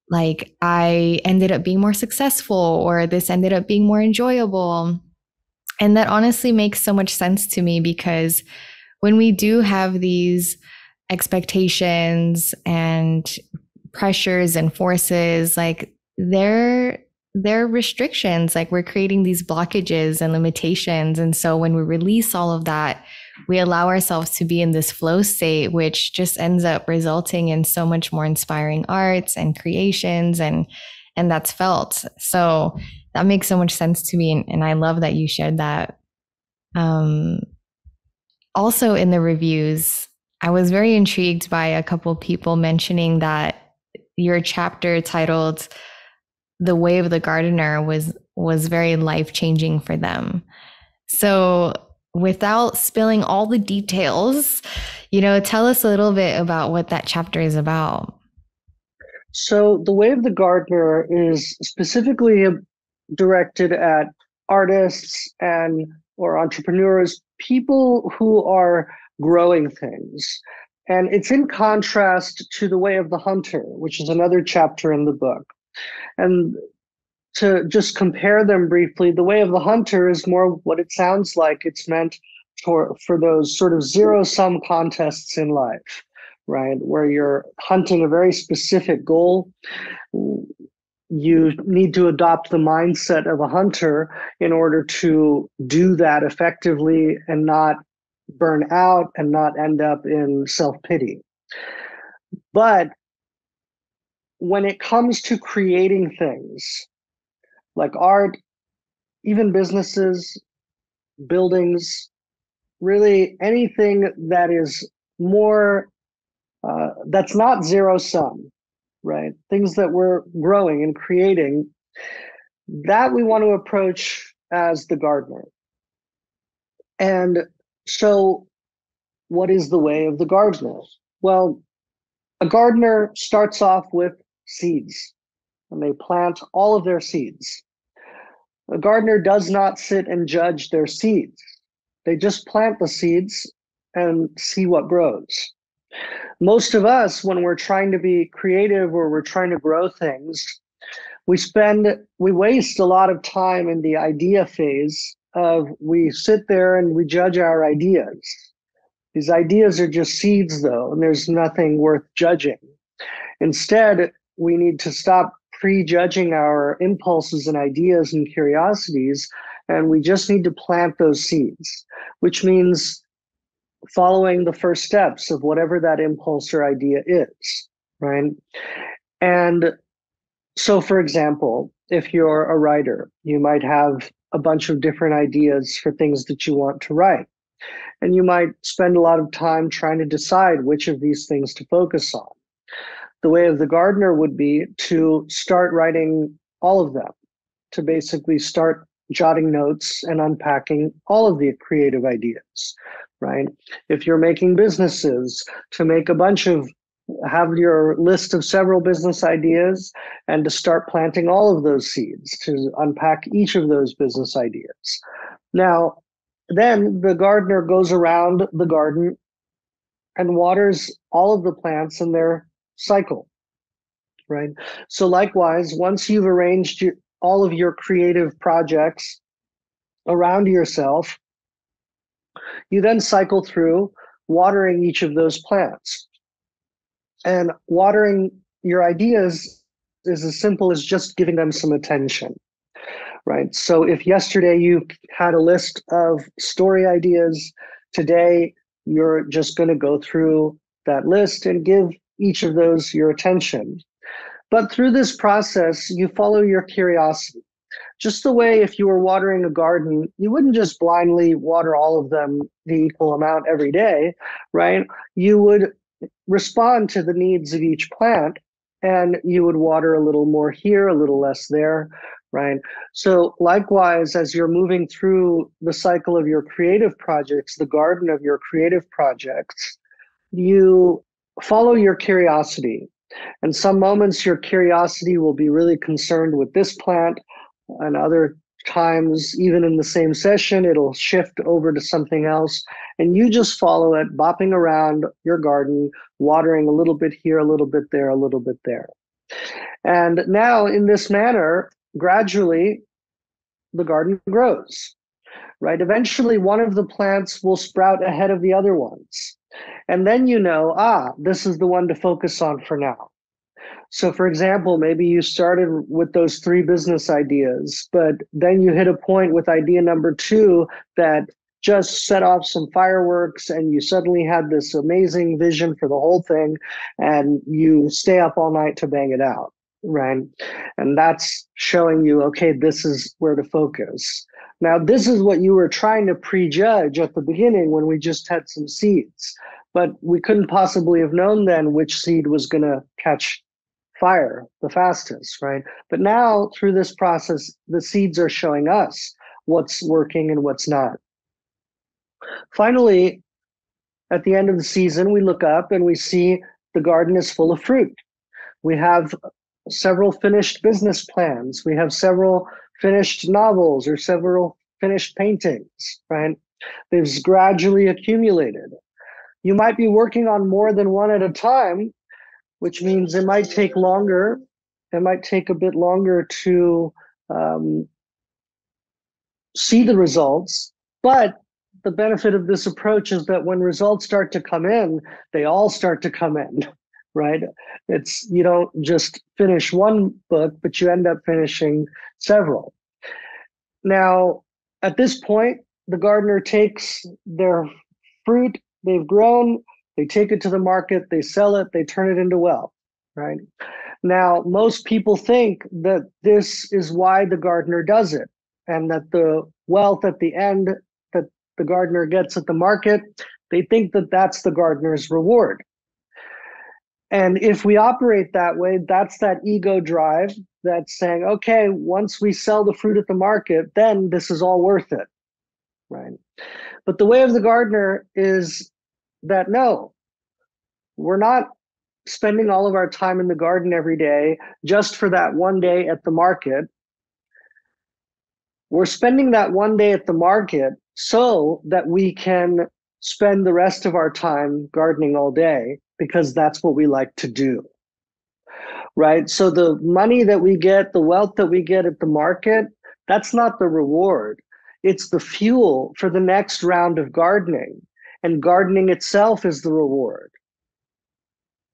[SPEAKER 1] like I ended up being more successful or this ended up being more enjoyable. And that honestly makes so much sense to me because when we do have these expectations and pressures and forces, like they're restrictions, like we're creating these blockages and limitations. And so when we release all of that, we allow ourselves to be in this flow state, which just ends up resulting in so much more inspiring arts and creations, and that's felt. So that makes so much sense to me, and I love that you shared that. um Also in the reviews, I was very intrigued by a couple people mentioning that your chapter titled "The Way of the Gardener" was very life-changing for them. So, without spilling all the details, tell us a little bit about what that chapter is about.
[SPEAKER 2] So the Way of the Gardener is specifically directed at artists and or entrepreneurs, people who are growing things. And it's in contrast to The Way of the Hunter, which is another chapter in the book. And to just compare them briefly, The Way of the Hunter is more what it sounds like. It's meant for those sort of zero-sum contests in life, right? Where you're hunting a very specific goal. You need to adopt the mindset of a hunter in order to do that effectively and not burn out and not end up in self-pity. But when it comes to creating things like art, even businesses, buildings, really anything that is more, that's not zero sum, right? Things that we're growing and creating, that we want to approach as the gardener. And so, what is the way of the gardener? Well, a gardener starts off with seeds, and they plant all of their seeds. A gardener does not sit and judge their seeds. They just plant the seeds and see what grows. Most of us, when we're trying to be creative or we're trying to grow things, we waste a lot of time in the idea phase of we sit there and we judge our ideas. These ideas are just seeds, though, and there's nothing worth judging. Instead, we need to stop prejudging our impulses and ideas and curiosities, and we just need to plant those seeds, which means following the first steps of whatever that impulse or idea is, right? And so, for example, if you're a writer, you might have a bunch of different ideas for things that you want to write. And you might spend a lot of time trying to decide which of these things to focus on. The way of the gardener would be to start writing all of them, to basically start jotting notes and unpacking all of the creative ideas, right? If you're making businesses, to make a bunch of have your list of several business ideas and to start planting all of those seeds to unpack each of those business ideas. Now, then the gardener goes around the garden and waters all of the plants in their cycle, right? So likewise, once you've arranged all of your creative projects around yourself, you then cycle through watering each of those plants. And watering your ideas is as simple as just giving them some attention, right? So if yesterday you had a list of story ideas, today you're just going to go through that list and give each of those your attention. But through this process, you follow your curiosity. Just the way if you were watering a garden, you wouldn't just blindly water all of them the equal amount every day, right? You would respond to the needs of each plant and you would water a little more here, a little less there, right? So likewise, as you're moving through the cycle of your creative projects, the garden of your creative projects, you follow your curiosity. And some moments your curiosity will be really concerned with this plant, and other times, even in the same session, it'll shift over to something else. And you just follow it, bopping around your garden, watering a little bit here, a little bit there, a little bit there. And now, in this manner, gradually, the garden grows, right? Eventually, one of the plants will sprout ahead of the other ones. And then you know, this is the one to focus on for now. So, for example, maybe you started with those 3 business ideas, but then you hit a point with idea number 2 that just set off some fireworks, and you suddenly had this amazing vision for the whole thing, and you stay up all night to bang it out, right? And that's showing you, okay, this is where to focus. Now, this is what you were trying to prejudge at the beginning when we just had some seeds, but we couldn't possibly have known then which seed was going to catch fire the fastest, right? But now through this process, the seeds are showing us what's working and what's not. Finally, at the end of the season, we look up and we see the garden is full of fruit. We have several finished business plans. We have several finished novels or several finished paintings, right? They've gradually accumulated. You might be working on more than one at a time, which means it might take longer. It might take a bit longer to see the results. But the benefit of this approach is that when results start to come in, they all start to come in, right? You don't just finish one book, but you end up finishing several. Now, at this point, the gardener takes their fruit they've grown, they take it to the market, they sell it, they turn it into wealth, right? Now, most people think that this is why the gardener does it, and that the wealth at the end that the gardener gets at the market, they think that that's the gardener's reward. And if we operate that way, that's that ego drive that's saying, okay, once we sell the fruit at the market, then this is all worth it, right? But the way of the gardener is that no, we're not spending all of our time in the garden every day just for that one day at the market. We're spending that one day at the market so that we can spend the rest of our time gardening all day, because that's what we like to do, right? So the money that we get, the wealth that we get at the market, that's not the reward. It's the fuel for the next round of gardening. And gardening itself is the reward,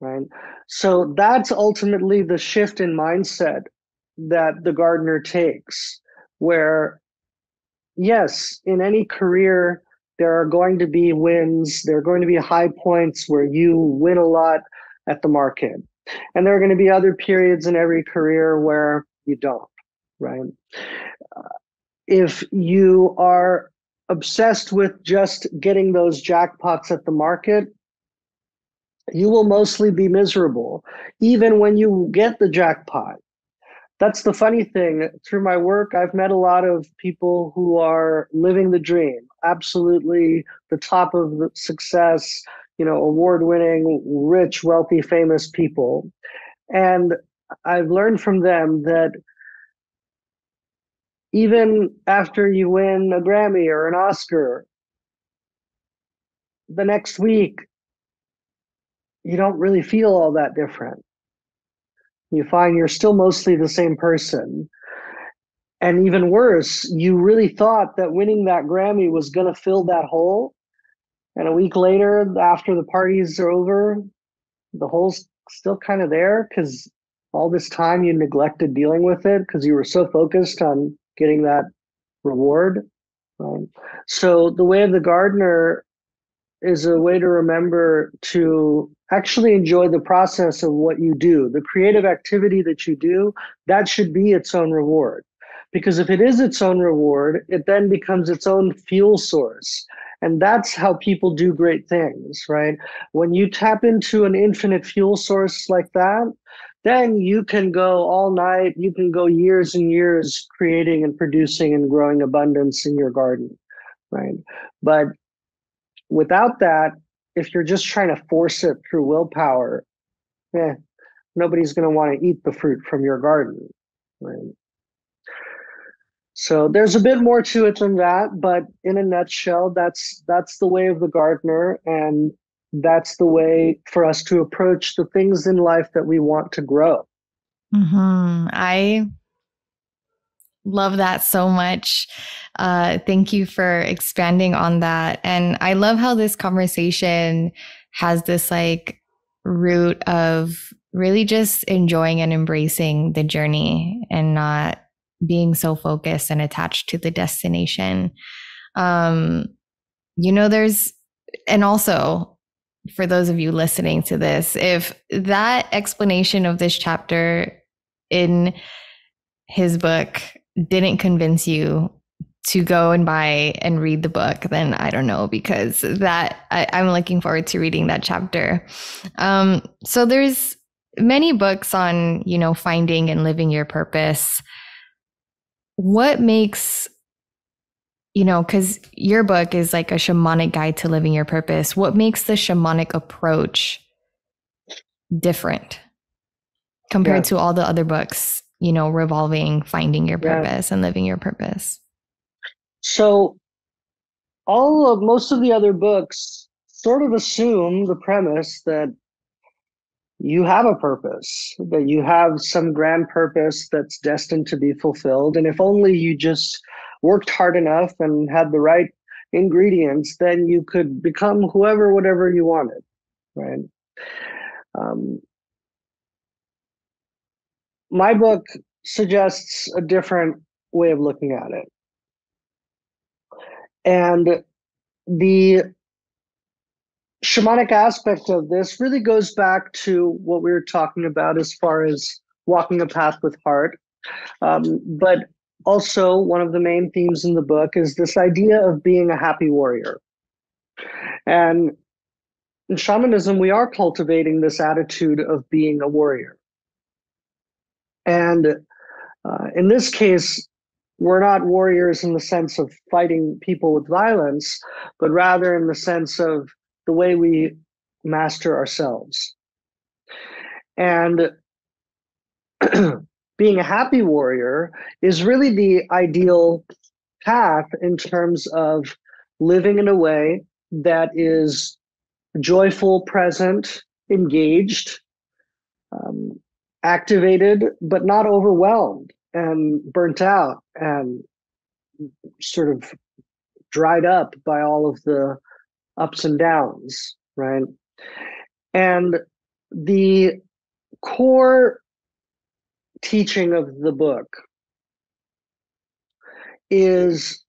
[SPEAKER 2] right? So that's ultimately the shift in mindset that the gardener takes, where, yes, in any career, there are going to be wins. There are going to be high points where you win a lot at the market. And there are going to be other periods in every career where you don't, right? If you are obsessed with just getting those jackpots at the market, you will mostly be miserable, even when you get the jackpot. That's the funny thing. Through my work, I've met a lot of people who are living the dream, absolutely the top of the success, award-winning, rich, wealthy, famous people. And I've learned from them that even after you win a Grammy or an Oscar, the next week, you don't really feel all that different. You find you're still mostly the same person. And even worse, you really thought that winning that Grammy was going to fill that hole. And a week later, after the parties are over, the hole's still kind of there because all this time you neglected dealing with it because you were so focused on getting that reward. Right? So the way of the gardener is a way to remember to actually enjoy the process of what you do. The creative activity that you do, that should be its own reward. Because if it is its own reward, it then becomes its own fuel source. And that's how people do great things, right? When you tap into an infinite fuel source like that, then you can go all night, you can go years and years creating and producing and growing abundance in your garden, right? But without that, if you're just trying to force it through willpower, nobody's going to want to eat the fruit from your garden, right? So there's a bit more to it than that, but in a nutshell, that's the way of the gardener, and that's the way for us to approach the things in life that we want to grow.
[SPEAKER 1] I love that so much. Thank you for expanding on that. And I love how this conversation has this like root of really just enjoying and embracing the journey and not being so focused and attached to the destination. There's, and also for those of you listening to this, if that explanation of this chapter in his book didn't convince you to go and buy and read the book, then I don't know, because I'm looking forward to reading that chapter. So there's many books on, finding and living your purpose. What makes, because your book is like a shamanic guide to living your purpose. What makes the shamanic approach different compared to all the other books, revolving finding your purpose and living your purpose?
[SPEAKER 2] So most of the other books sort of assume the premise that you have a purpose, that you have some grand purpose that's destined to be fulfilled. And if only you just worked hard enough and had the right ingredients, then you could become whatever you wanted, right? My book suggests a different way of looking at it. And the shamanic aspect of this really goes back to what we were talking about as far as walking a path with heart. But also, one of the main themes in the book is this idea of being a happy warrior. And in shamanism, we are cultivating this attitude of being a warrior. And in this case, we're not warriors in the sense of fighting people with violence, but rather in the sense of the way we master ourselves. And being a happy warrior is really the ideal path in terms of living in a way that is joyful, present, engaged, activated, but not overwhelmed and burnt out and sort of dried up by all of the ups and downs, right? And the core teaching of the book is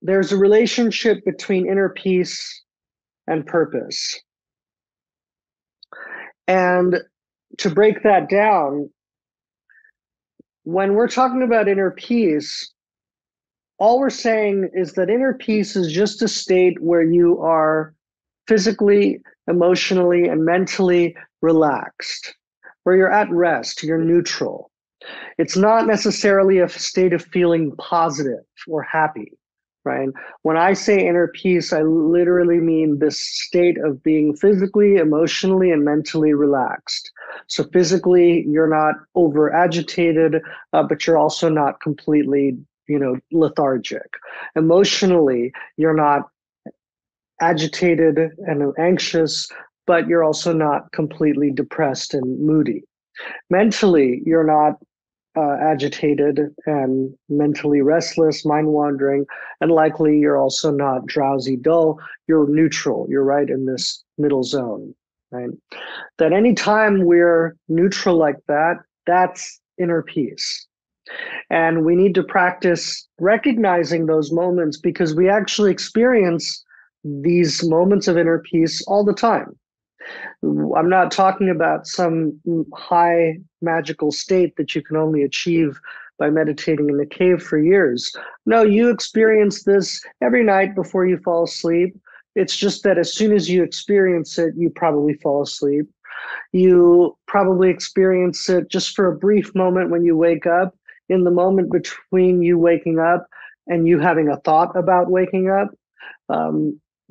[SPEAKER 2] there's a relationship between inner peace and purpose. And to break that down, when we're talking about inner peace, all we're saying is that inner peace is just a state where you are physically, emotionally, and mentally relaxed, where you're at rest, you're neutral. It's not necessarily a state of feeling positive or happy, right? When I say inner peace, I literally mean this state of being physically, emotionally, and mentally relaxed. So physically, you're not over agitated, but you're also not completely, lethargic. Emotionally, you're not agitated and anxious, but you're also not completely depressed and moody. Mentally, you're not agitated and mentally restless, mind wandering, and likely you're also not drowsy, dull. You're neutral. You're right in this middle zone, right? That anytime we're neutral like that, that's inner peace. And we need to practice recognizing those moments because we actually experience these moments of inner peace all the time. I'm not talking about some high magical state that you can only achieve by meditating in a cave for years. No, you experience this every night before you fall asleep. It's just that as soon as you experience it, you probably fall asleep. You probably experience it just for a brief moment when you wake up. In the moment between you waking up and you having a thought about waking up,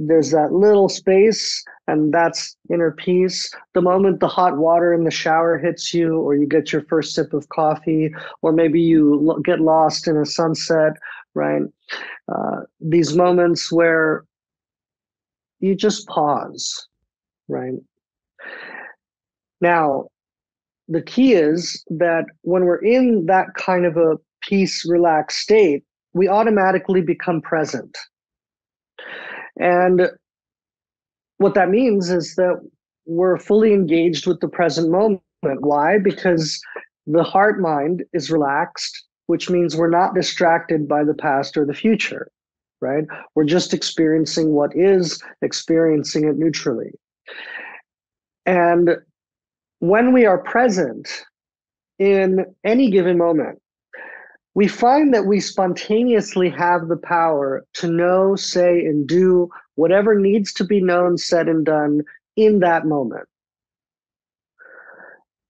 [SPEAKER 2] there's that little space, and that's inner peace. The moment the hot water in the shower hits you, or you get your first sip of coffee, or maybe you get lost in a sunset, right? These moments where you just pause, right? Now, the key is that when we're in that kind of a peace, relaxed state, we automatically become present. And what that means is that we're fully engaged with the present moment. Why? Because the heart mind is relaxed, which means we're not distracted by the past or the future, right? We're just experiencing what is, experiencing it neutrally. And when we are present in any given moment, we find that we spontaneously have the power to know, say, and do whatever needs to be known, said, and done in that moment.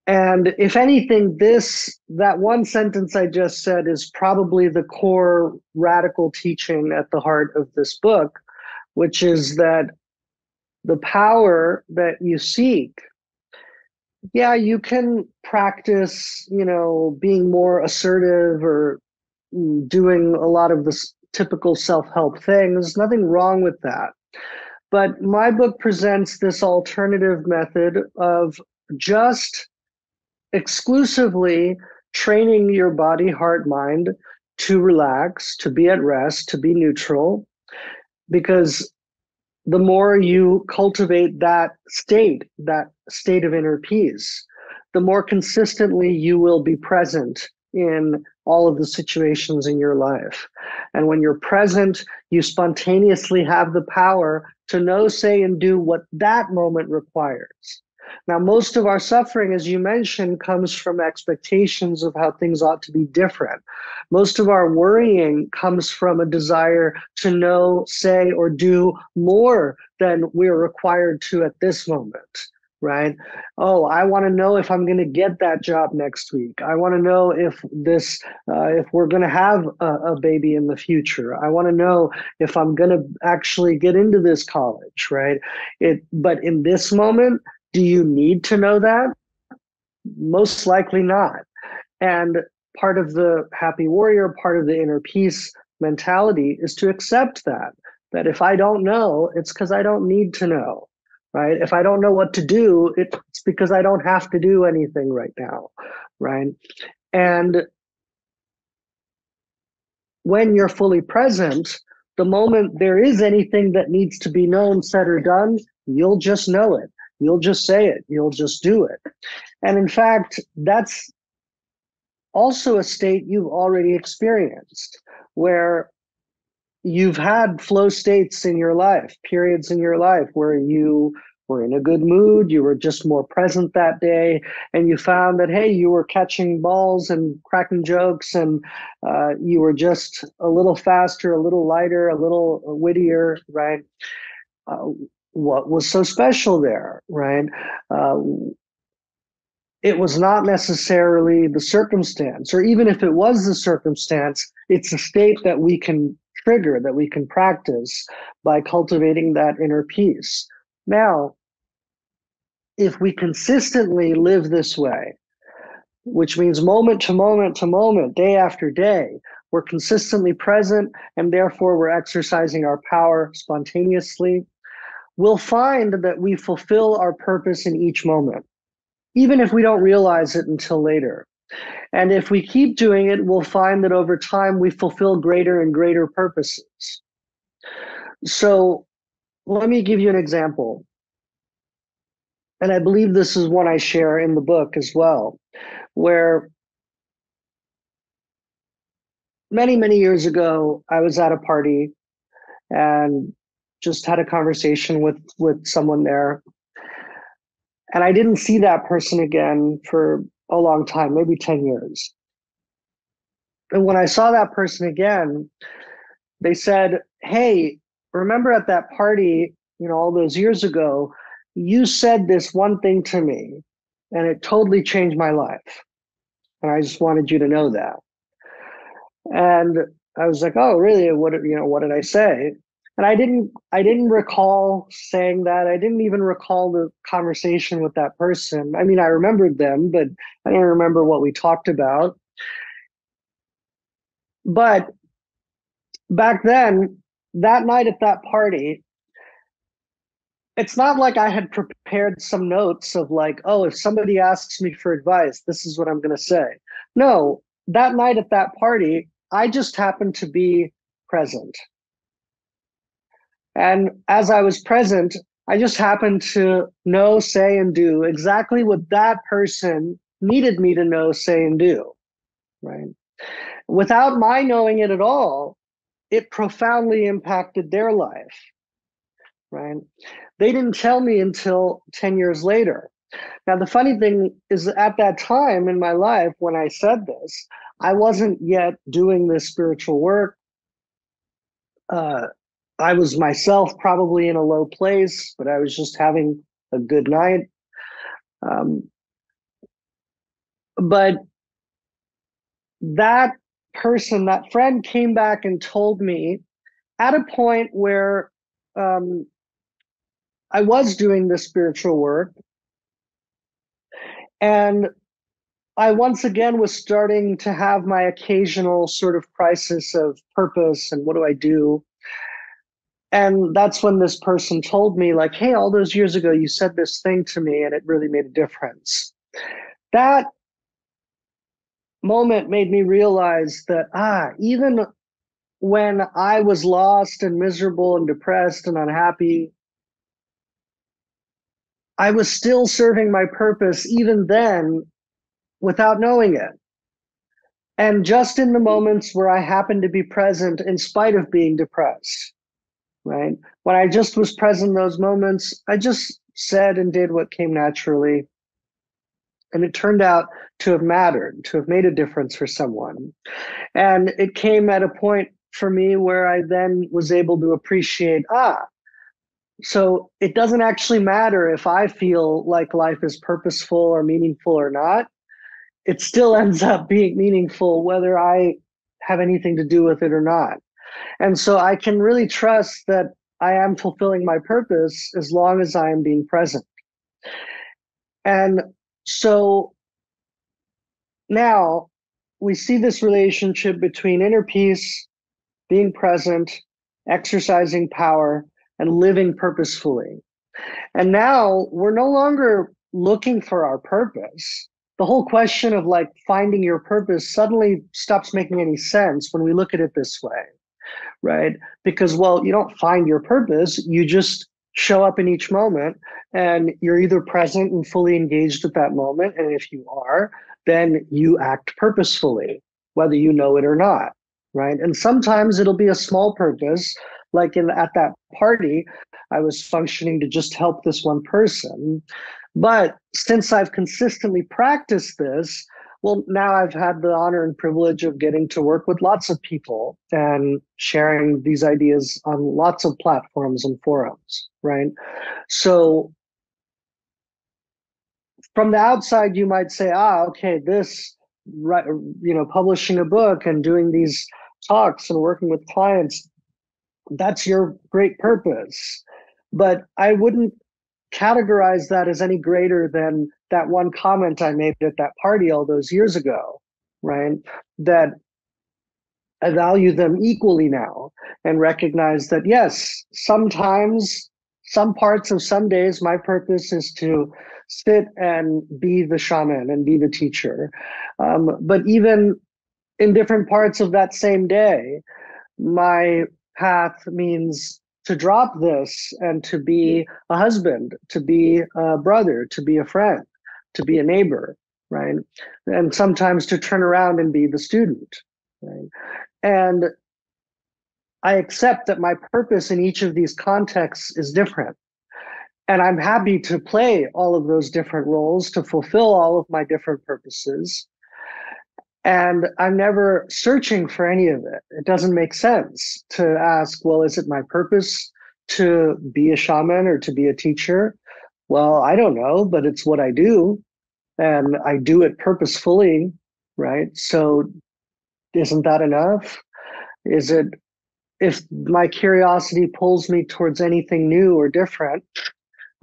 [SPEAKER 2] And if anything, that one sentence I just said is probably the core radical teaching at the heart of this book, which is that the power that you seek, yeah, you can practice, being more assertive or doing a lot of the typical self-help things. Nothing wrong with that. But my book presents this alternative method of just exclusively training your body, heart, mind to relax, to be at rest, to be neutral, because the more you cultivate that state of inner peace, the more consistently you will be present in all of the situations in your life. And when you're present, you spontaneously have the power to know, say, and do what that moment requires. Now, most of our suffering, as you mentioned, comes from expectations of how things ought to be different. Most of our worrying comes from a desire to know, say, or do more than we're required to at this moment, right? Oh, I want to know if I'm going to get that job next week. I want to know if we're going to have a baby in the future. I want to know if I'm going to actually get into this college, right? But in this moment, do you need to know that? Most likely not. And part of the happy warrior, part of the inner peace mentality is to accept that if I don't know, it's because I don't need to know, right? If I don't know what to do, it's because I don't have to do anything right now, right? And when you're fully present, the moment there is anything that needs to be known, said, or done, you'll just know it. You'll just say it. You'll just do it. And in fact, that's also a state you've already experienced, where you've had flow states in your life, periods in your life where you were in a good mood, you were just more present that day, and you found that, hey, you were catching balls and cracking jokes, and you were just a little faster, a little lighter, a little wittier, right? What was so special there, right? It was not necessarily the circumstance, or even if it was the circumstance, it's a state that we can trigger, that we can practice by cultivating that inner peace. Now, if we consistently live this way, which means moment to moment to moment, day after day, we're consistently present, and therefore we're exercising our power spontaneously, we'll find that we fulfill our purpose in each moment, even if we don't realize it until later. And if we keep doing it, we'll find that over time we fulfill greater and greater purposes. So let me give you an example. And I believe this is one I share in the book as well, where many, many years ago, I was at a party and just had a conversation with someone there. And I didn't see that person again for a long time, maybe 10 years. And when I saw that person again, they said, hey, remember at that party, all those years ago, you said this one thing to me, and it totally changed my life. And I just wanted you to know that. And I was like, oh, really? What did I say? And I didn't recall saying that. I didn't even recall the conversation with that person. I mean, I remembered them, but I didn't remember what we talked about. But back then, that night at that party, it's not like I had prepared some notes of like, oh, if somebody asks me for advice, this is what I'm going to say. No, that night at that party, I just happened to be present. And as I was present, I just happened to know, say, and do exactly what that person needed me to know, say, and do, right? Without my knowing it at all, it profoundly impacted their life, right? They didn't tell me until 10 years later. Now, the funny thing is, at that time in my life, when I said this, I wasn't yet doing this spiritual work. I was myself probably in a low place, but I was just having a good night. Um, but that person, that friend came back and told me at a point where I was doing this spiritual work. And I once again was starting to have my occasional sort of crisis of purpose and what do I do? And that's when this person told me, like, hey, all those years ago, you said this thing to me and it really made a difference. That moment made me realize that, even when I was lost and miserable and depressed and unhappy, I was still serving my purpose even then without knowing it. And just in the moments where I happened to be present in spite of being depressed, right? When I just was present in those moments, I just said and did what came naturally. And it turned out to have mattered, to have made a difference for someone. And it came at a point for me where I then was able to appreciate, so it doesn't actually matter if I feel like life is purposeful or meaningful or not. It still ends up being meaningful whether I have anything to do with it or not. And so I can really trust that I am fulfilling my purpose as long as I am being present. And so now we see this relationship between inner peace, being present, exercising power, and living purposefully. And now we're no longer looking for our purpose. The whole question of like finding your purpose suddenly stops making any sense when we look at it this way, right? Because, well, you don't find your purpose, you just show up in each moment and you're either present and fully engaged at that moment. And if you are, then you act purposefully, whether you know it or not, right? And sometimes it'll be a small purpose, like at that party, I was functioning to just help this one person. But since I've consistently practiced this, well, now I've had the honor and privilege of getting to work with lots of people and sharing these ideas on lots of platforms and forums, right? So from the outside, you might say, okay, this, right, publishing a book and doing these talks and working with clients, that's your great purpose. But I wouldn't categorize that as any greater than that one comment I made at that party all those years ago, right? That I value them equally now and recognize that, yes, sometimes, some parts of some days, my purpose is to sit and be the shaman and be the teacher. But even in different parts of that same day, my path means to drop this and to be a husband, to be a brother, to be a friend, to be a neighbor, right? And sometimes to turn around and be the student, right? And I accept that my purpose in each of these contexts is different. And I'm happy to play all of those different roles to fulfill all of my different purposes. And I'm never searching for any of it. It doesn't make sense to ask, well, is it my purpose to be a shaman or to be a teacher? Well, I don't know, but it's what I do, and I do it purposefully, right? So isn't that enough? Is it, if my curiosity pulls me towards anything new or different,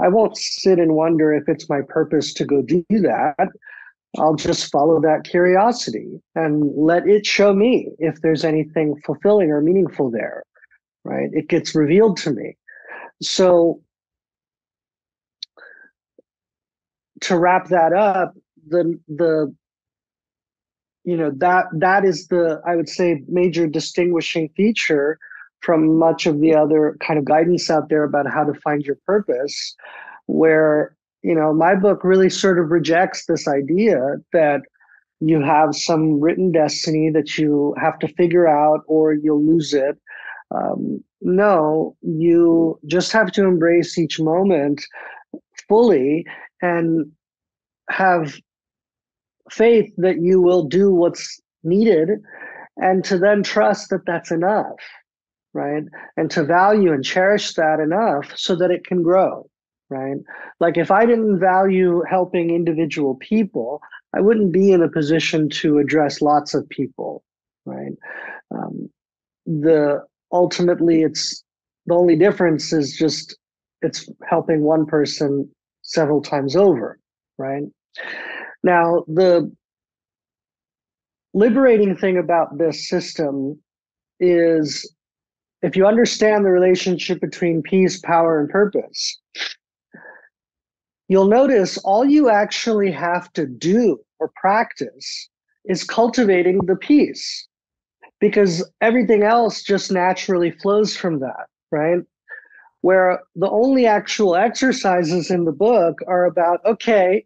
[SPEAKER 2] I won't sit and wonder if it's my purpose to go do that. I'll just follow that curiosity and let it show me if there's anything fulfilling or meaningful there, right? It gets revealed to me. So to wrap that up, the that is the, I would say, major distinguishing feature from much of the other kind of guidance out there about how to find your purpose, where my book really sort of rejects this idea that you have some written destiny that you have to figure out or you'll lose it. No, you just have to embrace each moment fully and have faith that you will do what's needed, and to then trust that that's enough, right? And to value and cherish that enough so that it can grow, right? Like if I didn't value helping individual people, I wouldn't be in a position to address lots of people, right? Um, the ultimately, it's the only difference is just it's helping one person several times over, right? Now, the liberating thing about this system is if you understand the relationship between peace, power, and purpose, you'll notice all you actually have to do or practice is cultivating the peace, because everything else just naturally flows from that, right? Where the only actual exercises in the book are about, okay,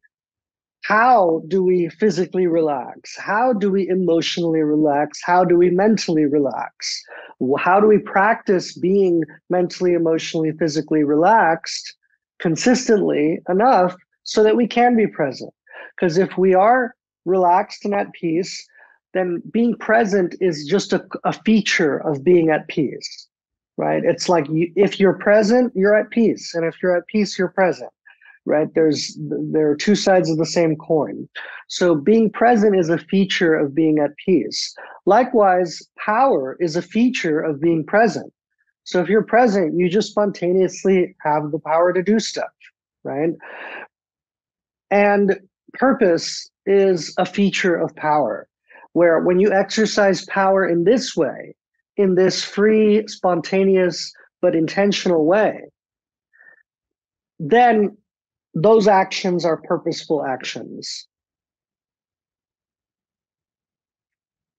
[SPEAKER 2] how do we physically relax? How do we emotionally relax? How do we mentally relax? How do we practice being mentally, emotionally, physically relaxed consistently enough so that we can be present? Because if we are relaxed and at peace, then being present is just a feature of being at peace, right? It's like if you're present, you're at peace. And if you're at peace, you're present, right? There are two sides of the same coin. So being present is a feature of being at peace. Likewise, power is a feature of being present. So if you're present, you just spontaneously have the power to do stuff, right? And purpose is a feature of power, where when you exercise power in this way, in this free, spontaneous, but intentional way, then those actions are purposeful actions.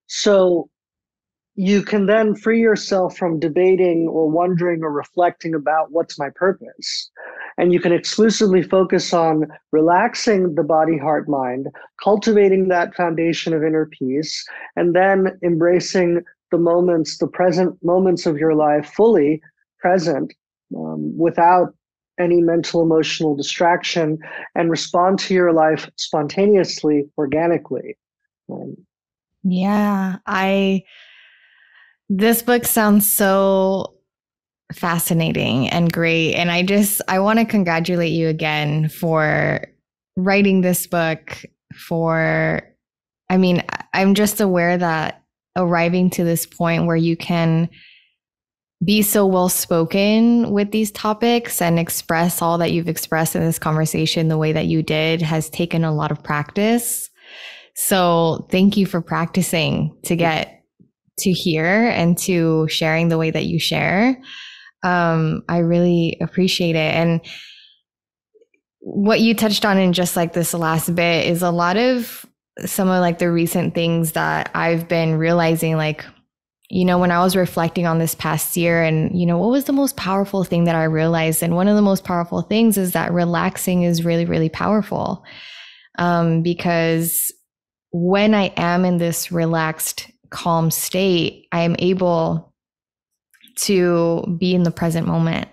[SPEAKER 2] So you can then free yourself from debating or wondering or reflecting about what's my purpose. And you can exclusively focus on relaxing the body, heart, mind, cultivating that foundation of inner peace, and then embracing the moments, the present moments of your life fully present, without any mental, emotional distraction, and respond to your life spontaneously, organically.
[SPEAKER 1] Yeah, this book sounds so fascinating and great. And I want to congratulate you again for writing this book. I'm just aware that arriving to this point where you can be so well spoken with these topics and express all that you've expressed in this conversation the way that you did has taken a lot of practice. So thank you for practicing to get to here and to sharing the way that you share. I really appreciate it. And what you touched on in just like this last bit is a lot of some of like the recent things that I've been realizing, like, when I was reflecting on this past year and, what was the most powerful thing that I realized? And one of the most powerful things is that relaxing is really, really powerful. Because when I am in this relaxed, calm state, I am able to be in the present moment.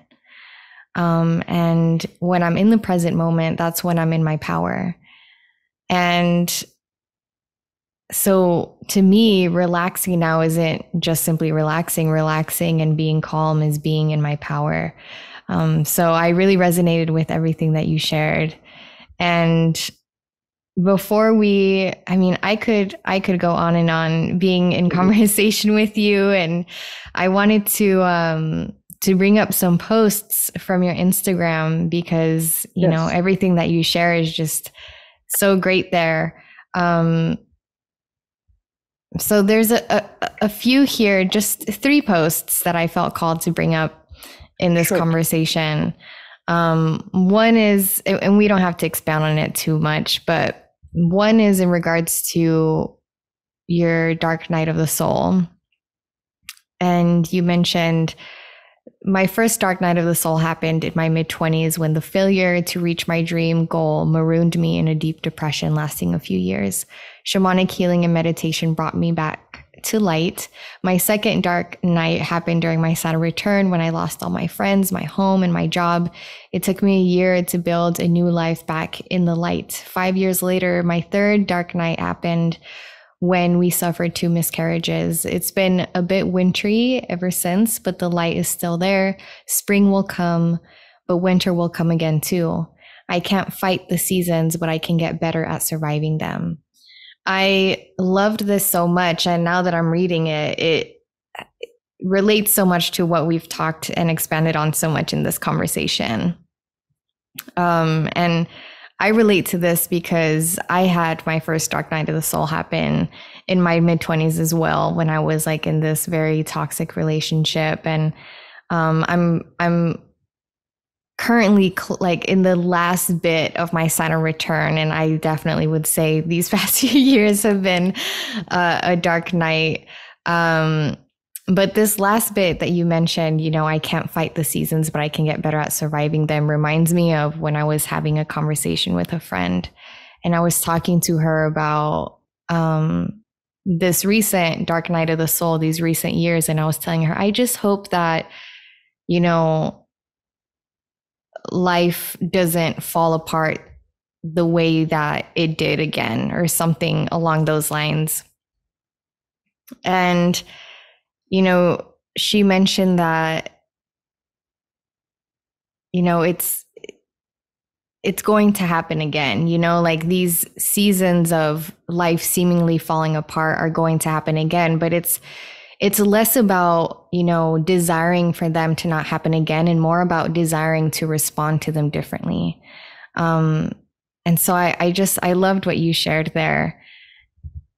[SPEAKER 1] And when I'm in the present moment, that's when I'm in my power. And so to me, relaxing now isn't just simply relaxing. Relaxing and being calm is being in my power. So I really resonated with everything that you shared. And before I could go on and on being in conversation with you, and I wanted to bring up some posts from your Instagram because,
[SPEAKER 2] Yes,
[SPEAKER 1] everything that you share is just so great there. Um, so there's a few here, just three posts that I felt called to bring up in this
[SPEAKER 2] sure.
[SPEAKER 1] conversation. One is, and we don't have to expound on it too much, but one is in regards to your dark night of the soul. And you mentioned my first dark night of the soul happened in my mid-20s when the failure to reach my dream goal marooned me in a deep depression lasting a few years. Shamanic healing and meditation brought me back to light. My second dark night happened during my Saturn return when I lost all my friends, my home, and my job. It took me a year to build a new life back in the light. 5 years later, my third dark night happened when we suffered two miscarriages. It's been a bit wintry ever since, but the light is still there. Spring will come, but winter will come again too. I can't fight the seasons, but I can get better at surviving them. I loved this so much. And now that I'm reading it, it relates so much to what we've talked and expanded on so much in this conversation. And I relate to this because I had my first dark night of the soul happen in my mid-20s as well, when I was like in this very toxic relationship. And I'm currently like in the last bit of my Saturn return, and I definitely would say these past few years have been a dark night. But this last bit that you mentioned, I can't fight the seasons, but I can get better at surviving them, reminds me of when I was having a conversation with a friend, and I was talking to her about this recent dark night of the soul, these recent years. And I was telling her, I just hope that, life doesn't fall apart the way that it did again, or something along those lines. And she mentioned that, it's going to happen again, like these seasons of life seemingly falling apart are going to happen again, but it's less about, desiring for them to not happen again, and more about desiring to respond to them differently. And so I loved what you shared there.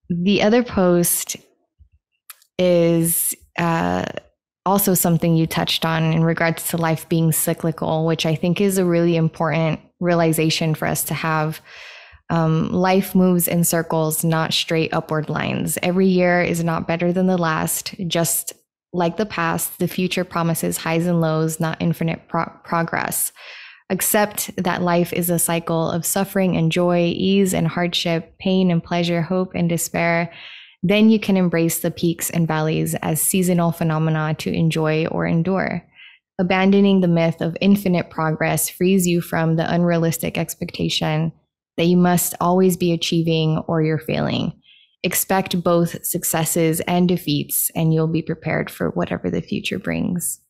[SPEAKER 1] The other post is also something you touched on in regards to life being cyclical, which I think is a really important realization for us to have. Life moves in circles, not straight upward lines. Every year is not better than the last. Just like the past, the future promises highs and lows, not infinite progress. Accept that life is a cycle of suffering and joy, ease and hardship, pain and pleasure, hope and despair. Then you can embrace the peaks and valleys as seasonal phenomena to enjoy or endure. Abandoning the myth of infinite progress frees you from the unrealistic expectation that you must always be achieving or you're failing. Expect both successes and defeats, and you'll be prepared for whatever the future brings.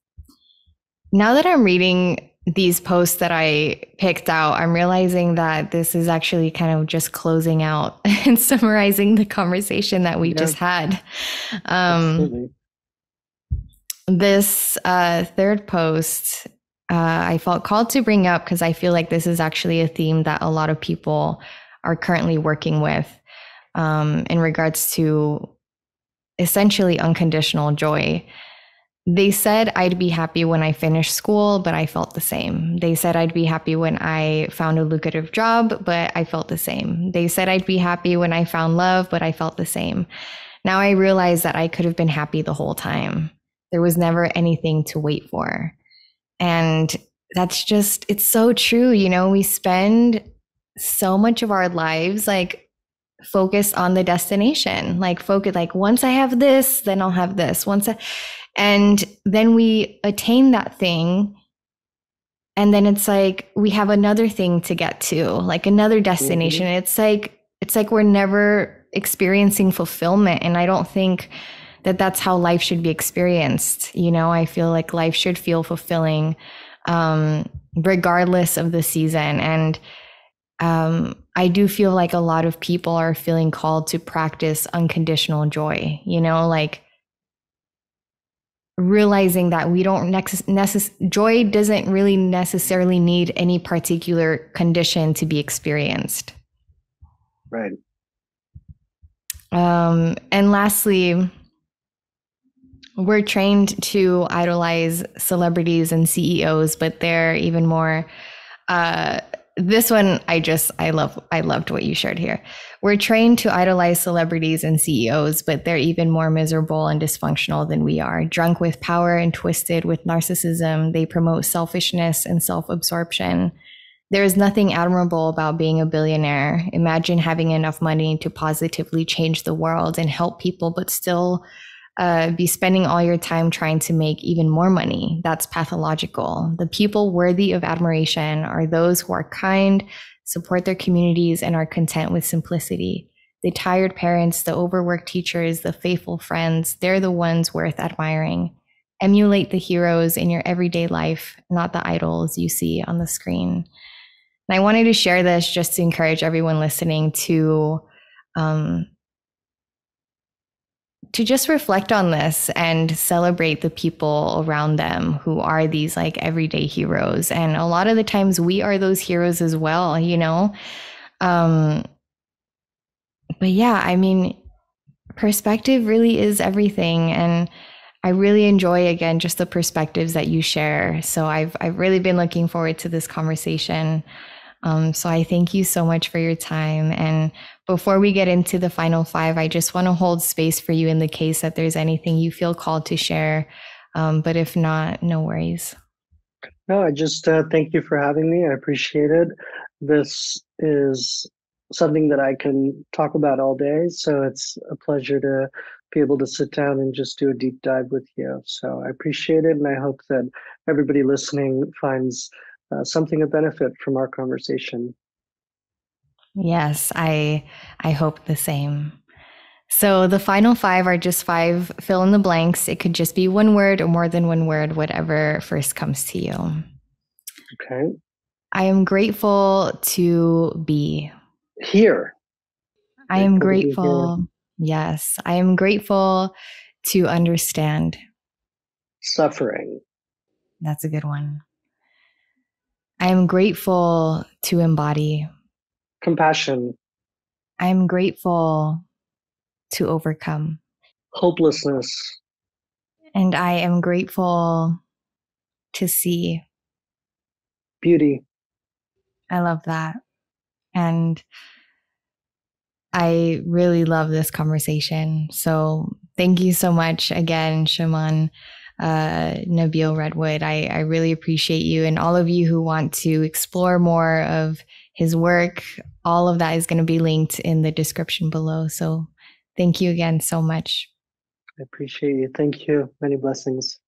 [SPEAKER 1] Now that I'm reading these posts that I picked out, I'm realizing that this is actually kind of just closing out and summarizing the conversation that we just had.
[SPEAKER 2] Absolutely.
[SPEAKER 1] This third post, I felt called to bring up because I feel like this is actually a theme that a lot of people are currently working with, in regards to essentially unconditional joy. They said I'd be happy when I finished school, but I felt the same. They said I'd be happy when I found a lucrative job, but I felt the same. They said I'd be happy when I found love, but I felt the same. Now I realize that I could have been happy the whole time. There was never anything to wait for. And that's just, it's so true. We spend so much of our lives like focused on the destination, like once I have this, then I'll have this. And then we attain that thing. And then it's like, we have another thing to get to, like another destination. Mm-hmm. It's like we're never experiencing fulfillment. And I don't think that that's how life should be experienced. I feel like life should feel fulfilling. regardless of the season. And I do feel like a lot of people are feeling called to practice unconditional joy, like realizing that we don't joy doesn't really necessarily need any particular condition to be experienced.
[SPEAKER 2] Right.
[SPEAKER 1] And lastly, we're trained to idolize celebrities and CEOs, but they're even more. This one, I loved what you shared here. We're trained to idolize celebrities and CEOs, but they're even more miserable and dysfunctional than we are. Drunk with power and twisted with narcissism, they promote selfishness and self-absorption. There is nothing admirable about being a billionaire. Imagine having enough money to positively change the world and help people, but still be spending all your time trying to make even more money. That's pathological. The people worthy of admiration are those who are kind, support their communities, and are content with simplicity. The tired parents, the overworked teachers, the faithful friends, they're the ones worth admiring. Emulate the heroes in your everyday life, not the idols you see on the screen. And I wanted to share this just to encourage everyone listening to just reflect on this and celebrate the people around them who are these like everyday heroes. And a lot of the times we are those heroes as well, But yeah, I mean, perspective really is everything. And I really enjoy, again, just the perspectives that you share. So I've really been looking forward to this conversation. So I thank you so much for your time. And before we get into the final five, I just want to hold space for you in the case that there's anything you feel called to share. But if not, no worries.
[SPEAKER 2] No, I just thank you for having me. I appreciate it. This is something that I can talk about all day. So it's a pleasure to be able to sit down and just do a deep dive with you. So I appreciate it. And I hope that everybody listening finds something of benefit from our conversation.
[SPEAKER 1] Yes, I hope the same. So the final five are just five fill in the blanks. It could just be one word or more than one word, whatever first comes to you.
[SPEAKER 2] Okay.
[SPEAKER 1] I am grateful to be.
[SPEAKER 2] Here.
[SPEAKER 1] I am
[SPEAKER 2] Grateful to be here.
[SPEAKER 1] grateful. Yes, I am grateful to understand.
[SPEAKER 2] Suffering.
[SPEAKER 1] That's a good one. I am grateful to embody.
[SPEAKER 2] Compassion.
[SPEAKER 1] I am grateful to overcome.
[SPEAKER 2] Hopelessness.
[SPEAKER 1] And I am grateful to see.
[SPEAKER 2] Beauty.
[SPEAKER 1] I love that. And I really love this conversation. So thank you so much again, Shaman Nabeel Redwood. I really appreciate you, and all of you who want to explore more of his work. All of that is going to be linked in the description below. So thank you again so much.
[SPEAKER 2] I appreciate you. Thank you. Many blessings.